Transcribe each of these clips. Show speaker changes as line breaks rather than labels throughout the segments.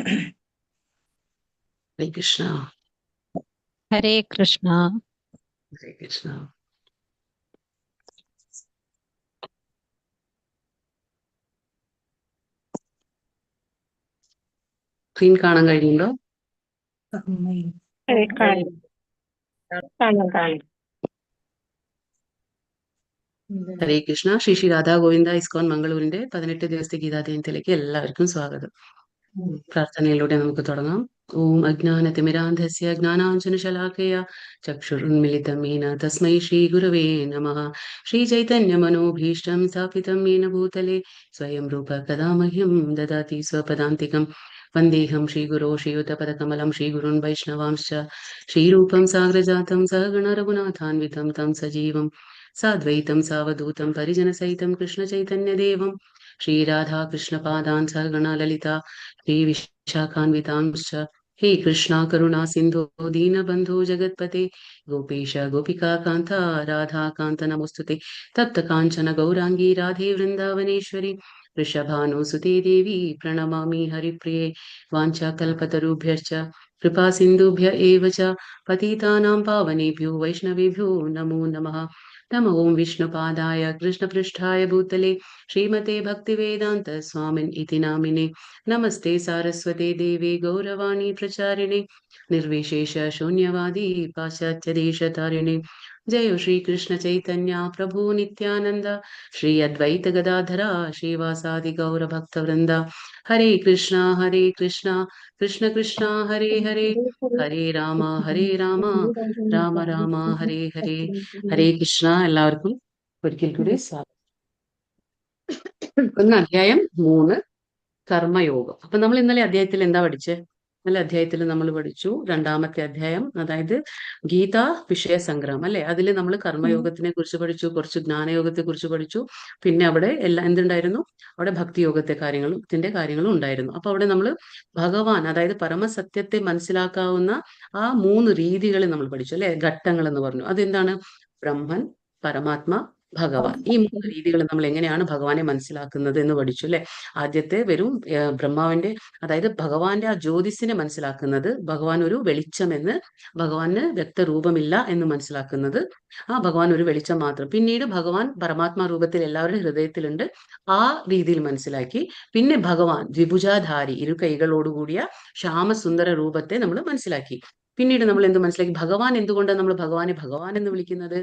ഹരേ Krishna.
Hare Krishna.
Hare Krishna. Screen കാണാൻ കഴിയുന്നുണ്ടോ? ഹരേ കൃഷ്ണ. ശ്രീ ശ്രീ രാധാ ഗോവിന്ദ ഇസ്കോൺ മംഗളൂരിന്റെ 18 ദിവസത്തെ ഗീതാധ്യയനത്തിലേക്ക് എല്ലാവർക്കും സ്വാഗതം. പ്രാർത്ഥനയിലൂടെ നമുക്ക് തുടങ്ങാം. ഓം അജ്ഞാനതിമിരാന്ധസ്യ ജ്ഞാനാഞ്ജനശലാഖയ ചക്ഷുരുന്മിലിതം യേന തസ്മൈ ശ്രീ ഗുരവേ നമഃ. ശ്രീചൈതന്യമനോഭീഷ്ടം സ്ഥാപിതം യേന ഭൂതലേ സ്വയം രൂപ കഥാ മഹ്യം ദദാതി സ്വപദാന്തികം. വന്ദേഹം ശ്രീഗുരോ ശ്രീയുതപദകമലം ശ്രീഗുരുन् വൈഷ്ണവാംശ്ച ശ്രീരൂപം സാഗ്രജാതം സഹഗണ രഘുനാഥാन्वितं तं सजीवं साद्वैतं सावधूतं परिजनसहितं कृष्णचैतन्यदेवं श्रीराधा कृष्णपादान् सगणा ललिता श्रीविशाखान्वितांश्च हे कृष्णा करुणा सिन्धो दीनबन्धो जगत्पते गोपेश गोपिकान्ता राधाकान्त नमोस्तुते तप्त काञ्चन गौराङ्गी राधे वृन्दावनेश्वरी वृषभानुसुते देवी प्रणमामि हरिप्रिये वाञ्छाकल्पतरुभ्यश्च कृपा सिन्धुभ्य एव च पतितानां पावनेभ्यो वैष्णवेभ्यो नमो नमः. नमो ओं विष्णुपादाय कृष्णपृष्ठाय भूतले श्रीमते भक्तिवेदान्त स्वामिन् इति नामिने नमस्ते सारस्वते देवे गौरवाणी प्रचारिणे निर्विशेष शून्यवादी पाश्चात्यदेशतारिणे जय श्री कृष्ण चैतन्य प्रभु नित्यानंद श्री अद्वैत गदाधरा श्रीवासादि गौर भक्तवृंद. हरे कृष्णा कृष्ण कृष्णा हरे हरे ഹരേ രാമ രാമ രാമ ഹരേ ഹരേ. ഹരേ കൃഷ്ണ. എല്ലാവർക്കും ഒരിക്കൽ കൂടി സ്വാഗതം. അധ്യായം 3 കർമ്മയോഗം. അപ്പൊ നമ്മൾ ഇന്നലെ അധ്യായത്തിൽ എന്താ പഠിച്ചേ? ഇന്നലെ അധ്യായത്തിൽ നമ്മൾ പഠിച്ചു രണ്ടാമത്തെ അധ്യായം, അതായത് ഗീതാ വിഷയ സംഗ്രഹം അല്ലെ. അതിൽ നമ്മൾ കർമ്മയോഗത്തിനെ കുറിച്ച് പഠിച്ചു, കുറച്ച് ജ്ഞാനയോഗത്തെ കുറിച്ച് പഠിച്ചു. പിന്നെ അവിടെ എന്തുണ്ടായിരുന്നു? അവിടെ ഭക്തിയോഗത്തിന്റെ കാര്യങ്ങളും ഉണ്ടായിരുന്നു. അപ്പൊ അവിടെ നമ്മൾ ഭഗവാൻ, അതായത് പരമസത്യത്തെ മനസ്സിലാക്കാവുന്ന ആ 3 രീതികൾ നമ്മൾ പഠിച്ചു അല്ലെ. ഘട്ടങ്ങൾ എന്ന് പറഞ്ഞു. അതെന്താണ്? ബ്രഹ്മൻ, പരമാത്മ, ഭഗവാൻ. ഈ 3 രീതികൾ നമ്മൾ എങ്ങനെയാണ് ഭഗവാനെ മനസ്സിലാക്കുന്നത് എന്ന് പഠിച്ചു അല്ലെ. ആദ്യത്തെ വെറും ബ്രഹ്മാവിന്റെ, അതായത് ഭഗവാന്റെ ആ ജ്യോതിസിനെ മനസ്സിലാക്കുന്നത്, ഭഗവാൻ ഒരു വെളിച്ചമെന്ന്, ഭഗവാന് വ്യക്തരൂപമില്ല എന്ന് മനസ്സിലാക്കുന്നത്, ആ ഭഗവാൻ ഒരു വെളിച്ചം മാത്രം. പിന്നീട് ഭഗവാൻ പരമാത്മാ രൂപത്തിൽ എല്ലാവരുടെ ഹൃദയത്തിലുണ്ട്, ആ രീതിയിൽ മനസ്സിലാക്കി. പിന്നെ ഭഗവാൻ ദ്വിഭുജാധാരി, ഇരു കൈകളോടുകൂടിയ ശ്യാമസുന്ദര രൂപത്തെ നമ്മൾ മനസ്സിലാക്കി. പിന്നീട് നമ്മൾ എന്ത് മനസ്സിലാക്കി? ഭഗവാൻ എന്തുകൊണ്ടാണ് നമ്മൾ ഭഗവാനെ ഭഗവാൻ എന്ന് വിളിക്കുന്നത്?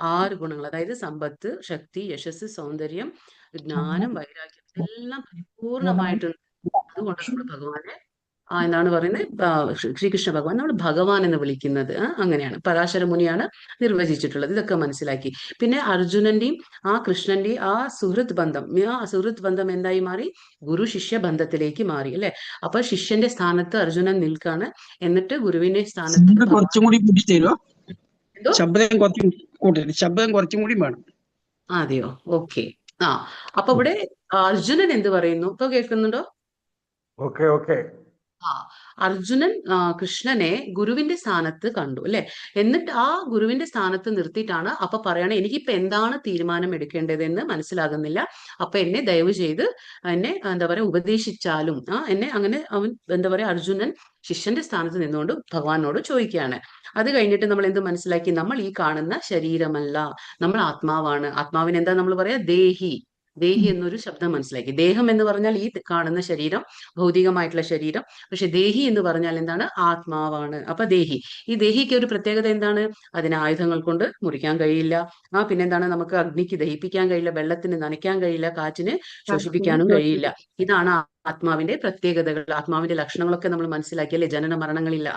6 ഗുണങ്ങൾ, അതായത് സമ്പത്ത്, ശക്തി, യശസ്, സൗന്ദര്യം, ജ്ഞാനം, വൈരാഗ്യം എല്ലാം പരിപൂർണമായിട്ടുണ്ട്. അതുകൊണ്ട് നമ്മൾ ഭഗവാനെ എന്താണ് പറയുന്നത്? ശ്രീകൃഷ്ണ ഭഗവാൻ നമ്മൾ ഭഗവാൻ എന്ന് വിളിക്കുന്നത് അങ്ങനെയാണ്. പരാശര മുനിയാണ് നിർവചിച്ചിട്ടുള്ളത്. ഇതൊക്കെ മനസ്സിലാക്കി. പിന്നെ അർജുനന്റെയും ആ കൃഷ്ണന്റെയും ആ സുഹൃത്ത് ബന്ധം എന്തായി മാറി? ഗുരു ശിഷ്യ ബന്ധത്തിലേക്ക് മാറി അല്ലെ. അപ്പൊ ശിഷ്യന്റെ സ്ഥാനത്ത് അർജുനൻ നിൽക്കാണ്, എന്നിട്ട് ഗുരുവിന്റെ സ്ഥാനത്ത്
കുറച്ചും കൂടി കൂട്ടി തരുമോ?
എന്തോ
ശബ്ദം കുറച്ചും കൂടി വേണം.
അതെയോ? ഓക്കെ. അപ്പൊ ഇവിടെ അർജുനൻ എന്ത് പറയുന്നു? ഇപ്പൊ കേൾക്കുന്നുണ്ടോ?
ഓക്കെ.
അർജുനൻ കൃഷ്ണനെ ഗുരുവിന്റെ സ്ഥാനത്ത് കണ്ടു അല്ലെ. എന്നിട്ട് ആ ഗുരുവിന്റെ സ്ഥാനത്ത് നിർത്തിയിട്ടാണ് അപ്പൊ പറയണേ, എനിക്കിപ്പോ എന്താണ് തീരുമാനം എടുക്കേണ്ടതെന്ന് മനസ്സിലാകുന്നില്ല, അപ്പൊ എന്നെ ദയവ് ചെയ്ത് എന്നെ എന്താ പറയാ ഉപദേശിച്ചാലും എന്നെ അങ്ങനെ അവൻ എന്താ പറയാ അർജുനൻ ശിഷ്യന്റെ സ്ഥാനത്ത് നിന്നുകൊണ്ട് ഭഗവാനോട് ചോദിക്കുകയാണ്. അത് കഴിഞ്ഞിട്ട് നമ്മൾ എന്ത് മനസ്സിലാക്കി? നമ്മൾ ഈ കാണുന്ന ശരീരമല്ല, നമ്മൾ ആത്മാവാണ്. ആത്മാവിന് എന്താ നമ്മൾ പറയാ? ദേഹി എന്നൊരു ശബ്ദം മനസ്സിലാക്കി. ദേഹം എന്ന് പറഞ്ഞാൽ ഈ കാണുന്ന ശരീരം, ഭൗതികമായിട്ടുള്ള ശരീരം. പക്ഷെ ദേഹി എന്ന് പറഞ്ഞാൽ എന്താണ്? ആത്മാവാണ്. അപ്പൊ ദേഹി, ഈ ദേഹിക്ക് ഒരു പ്രത്യേകത എന്താണ്? അതിന് ആയുധങ്ങൾ കൊണ്ട് മുറിക്കാൻ കഴിയില്ല. പിന്നെന്താണ്? നമുക്ക് അഗ്നിക്ക് ദഹിപ്പിക്കാൻ കഴിയില്ല, വെള്ളത്തിന് നനയ്ക്കാൻ കഴിയില്ല, കാറ്റിന് ശ്വസിപ്പിക്കാനും കഴിയില്ല. ഇതാണ് ആത്മാവിന്റെ പ്രത്യേകതകൾ, ആത്മാവിന്റെ ലക്ഷണങ്ങളൊക്കെ നമ്മൾ മനസ്സിലാക്കി അല്ലെ. ജനന മരണങ്ങളില്ല,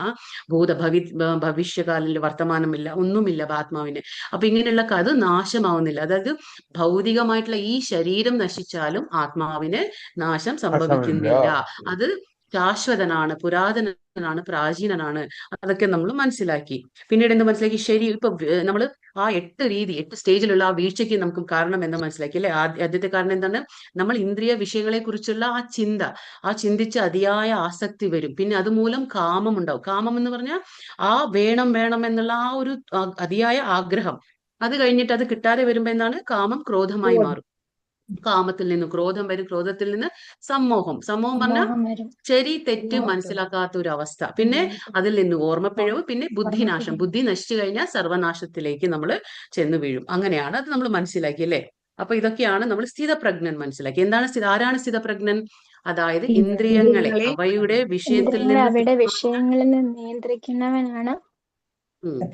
ഭവിഷ്യകാലിൽ വർത്തമാനമില്ല, ഒന്നുമില്ല ആത്മാവിന്. അപ്പൊ ഇങ്ങനെയുള്ള അത് നാശമാവുന്നില്ല. അതായത് ഭൗതികമായിട്ടുള്ള ഈ ശരീരം നശിച്ചാലും ആത്മാവിന് നാശം സംഭവിക്കുന്നില്ല. അത് ശാശ്വതനാണ്, പുരാതനനാണ്, പ്രാചീനനാണ്. അതൊക്കെ നമ്മൾ മനസ്സിലാക്കി. പിന്നീട് എന്ത് മനസ്സിലാക്കി? ശരി, ഇപ്പൊ നമ്മൾ ആ 8 സ്റ്റേജിലുള്ള ആ വീഴ്ചയ്ക്ക് നമുക്ക് കാരണം എന്താ മനസ്സിലാക്കി അല്ലെ. ആദ്യത്തെ കാരണം എന്താണ്? നമ്മൾ ഇന്ദ്രിയ വിഷയങ്ങളെ കുറിച്ചുള്ള ആ ചിന്തിച്ച് അതിയായ ആസക്തി വരും. പിന്നെ അതുമൂലം കാമം ഉണ്ടാവും. കാമം എന്ന് പറഞ്ഞാൽ വേണം എന്നുള്ള ആ ഒരു അതിയായ ആഗ്രഹം. അത് കഴിഞ്ഞിട്ട് അത് കിട്ടാതെ വരുമ്പോ എന്താണ്? കാമം ക്രോധമായി മാറും. കാമത്തിൽ നിന്ന് ക്രോധം വരും, ക്രോധത്തിൽ നിന്ന് സമ്മോഹം, സമ്മോഹം പറഞ്ഞാൽ
മോഹം വരും.
ശരി തെറ്റ് മനസ്സിലാക്കാത്ത ഒരു അവസ്ഥ, പിന്നെ അതിൽ നിന്ന് ഓർമ്മപ്പിഴവ്, പിന്നെ ബുദ്ധിനാശം. ബുദ്ധി നശിച്ചു കഴിഞ്ഞാൽ സർവനാശത്തിലേക്ക് നമ്മൾ ചെന്ന് വീഴും. അങ്ങനെയാണ് അത് നമ്മൾ മനസ്സിലാക്കി അല്ലേ. അപ്പൊ ഇതൊക്കെയാണ് നമ്മൾ സ്ഥിതപ്രജ്ഞൻ മനസ്സിലാക്കി. എന്താണ് ആരാണ് സ്ഥിതപ്രജ്ഞൻ? അതായത് ഇന്ദ്രിയങ്ങളെ അവയുടെ വിഷയത്തിൽ
ഇന്ദ്രിയങ്ങളെ
നിന്ന്
അവയുടെ വിഷയങ്ങളിൽ നിന്ന് നിയന്ത്രിക്കുന്നവനാണ്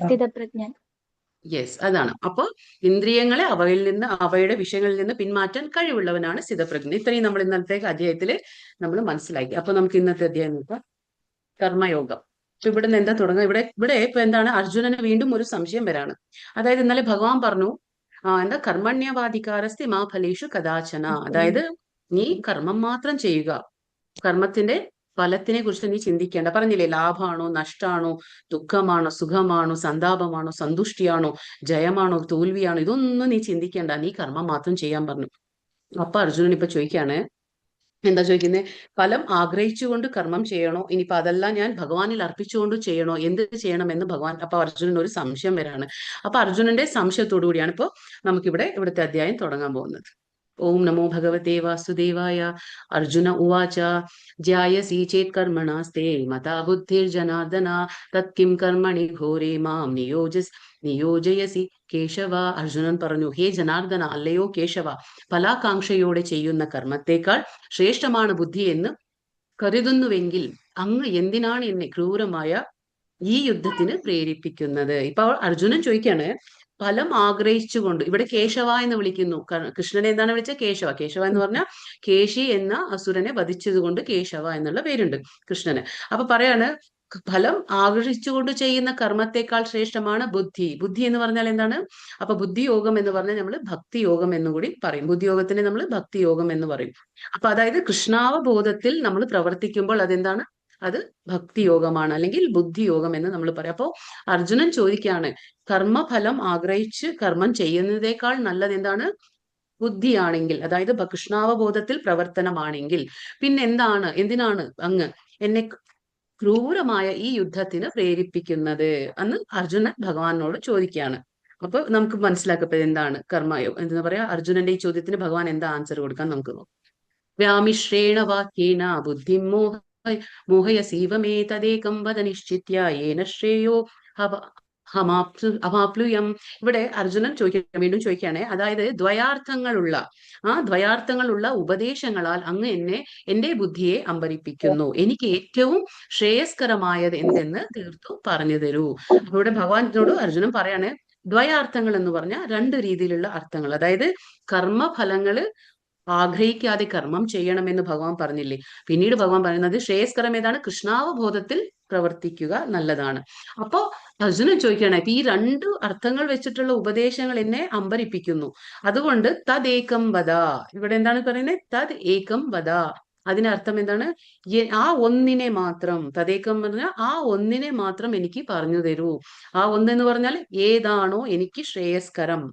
സ്ഥിതപ്രജ്ഞൻ.
യെസ്, അതാണ്. അപ്പൊ ഇന്ദ്രിയങ്ങളെ അവയിൽ നിന്ന് അവയുടെ വിഷയങ്ങളിൽ നിന്ന് പിന്മാറ്റാൻ കഴിവുള്ളവനാണ് സ്ഥിതപ്രജ്ഞൻ. ഇത്രയും നമ്മൾ ഇന്നത്തെ അധ്യായത്തില് നമ്മൾ മനസ്സിലാക്കി. അപ്പൊ നമുക്ക് ഇന്നത്തെ അധ്യായം നോക്കാം, കർമ്മയോഗം. ഇപ്പൊ ഇവിടെ നിന്ന് എന്താ തുടങ്ങുക? ഇവിടെ ഇപ്പൊ എന്താണ്, അർജുനന് വീണ്ടും ഒരു സംശയം വരാണ്. അതായത് ഇന്നലെ ഭഗവാൻ പറഞ്ഞു എന്താ, കർമ്മണ്യവാധികാരസ്തി മാ ഫലേഷു കഥാചന. അതായത് നീ കർമ്മം മാത്രം ചെയ്യുക, കർമ്മത്തിന്റെ ഫലത്തിനെ കുറിച്ച് നീ ചിന്തിക്കേണ്ട. പറഞ്ഞില്ലേ, ലാഭമാണോ നഷ്ടമാണോ, ദുഃഖമാണോ സുഖമാണോ, സന്താപമാണോ സന്തുഷ്ടിയാണോ, ജയമാണോ തോൽവിയാണോ, ഇതൊന്നും നീ ചിന്തിക്കേണ്ട, നീ കർമ്മം മാത്രം ചെയ്യാൻ പറഞ്ഞു. അപ്പൊ അർജുനൻ ഇപ്പൊ ചോദിക്കാണ്, എന്താ ചോദിക്കുന്നത്? ഫലം ആഗ്രഹിച്ചുകൊണ്ട് കർമ്മം ചെയ്യണോ, ഇനിയിപ്പോ അതെല്ലാം ഞാൻ ഭഗവാനിൽ അർപ്പിച്ചുകൊണ്ട് ചെയ്യണോ, എന്ത് ചെയ്യണമെന്ന് ഭഗവാൻ. അപ്പൊ അർജുനൻ ഒരു സംശയം വരാണ്. അപ്പൊ അർജുനന്റെ സംശയത്തോടു കൂടിയാണ് ഇപ്പൊ നമുക്കിവിടെ ഇവിടുത്തെ അധ്യായം തുടങ്ങാൻ പോകുന്നത്. ഓം നമോ ഭഗവതേ വാസുദേവായ. അർജുന ഉവാച ജ്യായസി ചേത് കർമ്മണാസ്തേ മതാ ബുദ്ധിർജനാർദന തത്കിം കർമ്മണി ഘോരേ മാം നിയോജയസി കേശവ. അർജുനൻ പറഞ്ഞു, ഹേ ജനാർദന, അല്ലയോ കേശവ, ഫലാകാംക്ഷയോടെ ചെയ്യുന്ന കർമ്മത്തെക്കാൾ ശ്രേഷ്ഠമാണ് ബുദ്ധി എന്ന് കരുതുന്നുവെങ്കിൽ അങ്ങ് എന്തിനാണ് എന്നെ ക്രൂരമായ ഈ യുദ്ധത്തിന് പ്രേരിപ്പിക്കുന്നത്? ഇപ്പൊ അർജുനൻ ചോദിക്കാണ്, ഫലം ആഗ്രഹിച്ചുകൊണ്ട്. ഇവിടെ കേശവ എന്ന് വിളിക്കുന്നു. കൃഷ്ണനെ എന്താണ് വിളിച്ചത്? കേശവ. കേശവ എന്ന് പറഞ്ഞാൽ കേശി എന്ന അസുരനെ വധിച്ചത് കൊണ്ട് കേശവ എന്നുള്ള പേരുണ്ട് കൃഷ്ണന്. അപ്പൊ പറയാണ്, ഫലം ആഗ്രഹിച്ചുകൊണ്ട് ചെയ്യുന്ന കർമ്മത്തെക്കാൾ ശ്രേഷ്ഠമാണ് ബുദ്ധി. ബുദ്ധി എന്ന് പറഞ്ഞാൽ എന്താണ്? അപ്പൊ ബുദ്ധിയോഗം എന്ന് പറഞ്ഞാൽ നമ്മൾ ഭക്തിയോഗം എന്നും കൂടി പറയും. ബുദ്ധിയോഗത്തിനെ നമ്മൾ ഭക്തിയോഗം എന്ന് പറയും. അപ്പൊ അതായത് കൃഷ്ണാവബോധത്തിൽ നമ്മൾ പ്രവർത്തിക്കുമ്പോൾ അതെന്താണ്? അത് ഭക്തിയോഗമാണ്, അല്ലെങ്കിൽ ബുദ്ധിയോഗം എന്ന് നമ്മൾ പറയാം. അപ്പോ അർജുനൻ ചോദിക്കുകയാണ്, കർമ്മഫലം ആഗ്രഹിച്ച് കർമ്മം ചെയ്യുന്നതേക്കാൾ നല്ലത് എന്താണ്? ബുദ്ധിയാണെങ്കിൽ, അതായത് കൃഷ്ണാവബോധത്തിൽ പ്രവർത്തനമാണെങ്കിൽ പിന്നെ എന്തിനാണ് അങ്ങ് എന്നെ ക്രൂരമായ ഈ യുദ്ധത്തിന് പ്രേരിപ്പിക്കുന്നത് എന്ന് അർജുനൻ ഭഗവാനോട് ചോദിക്കുകയാണ്. അപ്പൊ നമുക്ക് മനസ്സിലാക്കപ്പെട്ടത് എന്താണ് കർമ്മയോഗം എന്താ പറയാ. അർജുനന്റെ ഈ ചോദ്യത്തിന് ഭഗവാൻ എന്താ ആൻസർ കൊടുക്കാൻ നമുക്ക് നോക്കാം. വ്യാമിശ്രേണ വാക്യേന ബുദ്ധിം മോഹയസീവമേ തദേകം വദ നിശ്ചിത്യ യേന ശ്രേയോ അമാപ്ലുയം. ഇവിടെ അർജുനൻ വീണ്ടും ചോദിക്കുകയാണ്, അതായത് ദ്വയാർത്ഥങ്ങളുള്ള ഉപദേശങ്ങളാൽ അങ്ങ് എന്റെ ബുദ്ധിയെ അമ്പരിപ്പിക്കുന്നു. എനിക്ക് ഏറ്റവും ശ്രേയസ്കരമായത് എന്തെന്ന് തീർത്തു പറഞ്ഞു തരൂ. അപ്പൊ ഇവിടെ ഭഗവാനോട് അർജുനൻ പറയാണ്, ദ്വയാർത്ഥങ്ങൾ എന്ന് പറഞ്ഞാൽ രണ്ട് രീതിയിലുള്ള അർത്ഥങ്ങൾ. അതായത് കർമ്മഫലങ്ങള് ആഗ്രഹിക്കാതെ കർമ്മം ചെയ്യണമെന്ന് ഭഗവാൻ പറഞ്ഞില്ലേ. പിന്നീട് ഭഗവാൻ പറയുന്നത് ശ്രേയസ്കരം ഏതാണ്? കൃഷ്ണാവബോധത്തിൽ പ്രവർത്തിക്കുക നല്ലതാണ്. അപ്പോ അർജുനൻ ചോദിക്കുകയാണ്, ഈ രണ്ട് അർത്ഥങ്ങൾ വെച്ചിട്ടുള്ള ഉപദേശങ്ങൾ എന്നെ അമ്പരിപ്പിക്കുന്നു, അതുകൊണ്ട് തദേകം വദ. ഇവിടെ എന്താണ് പറയുന്നത്? തദ് ഏകം വദ. അതിനർത്ഥം എന്താണ്? ആ ഒന്നിനെ മാത്രം, തദേകം പറഞ്ഞാൽ ആ ഒന്നിനെ മാത്രം എനിക്ക് പറഞ്ഞു തരൂ. ആ ഒന്നെന്ന് പറഞ്ഞാൽ ഏതാണോ എനിക്ക് ശ്രേയസ്കരം,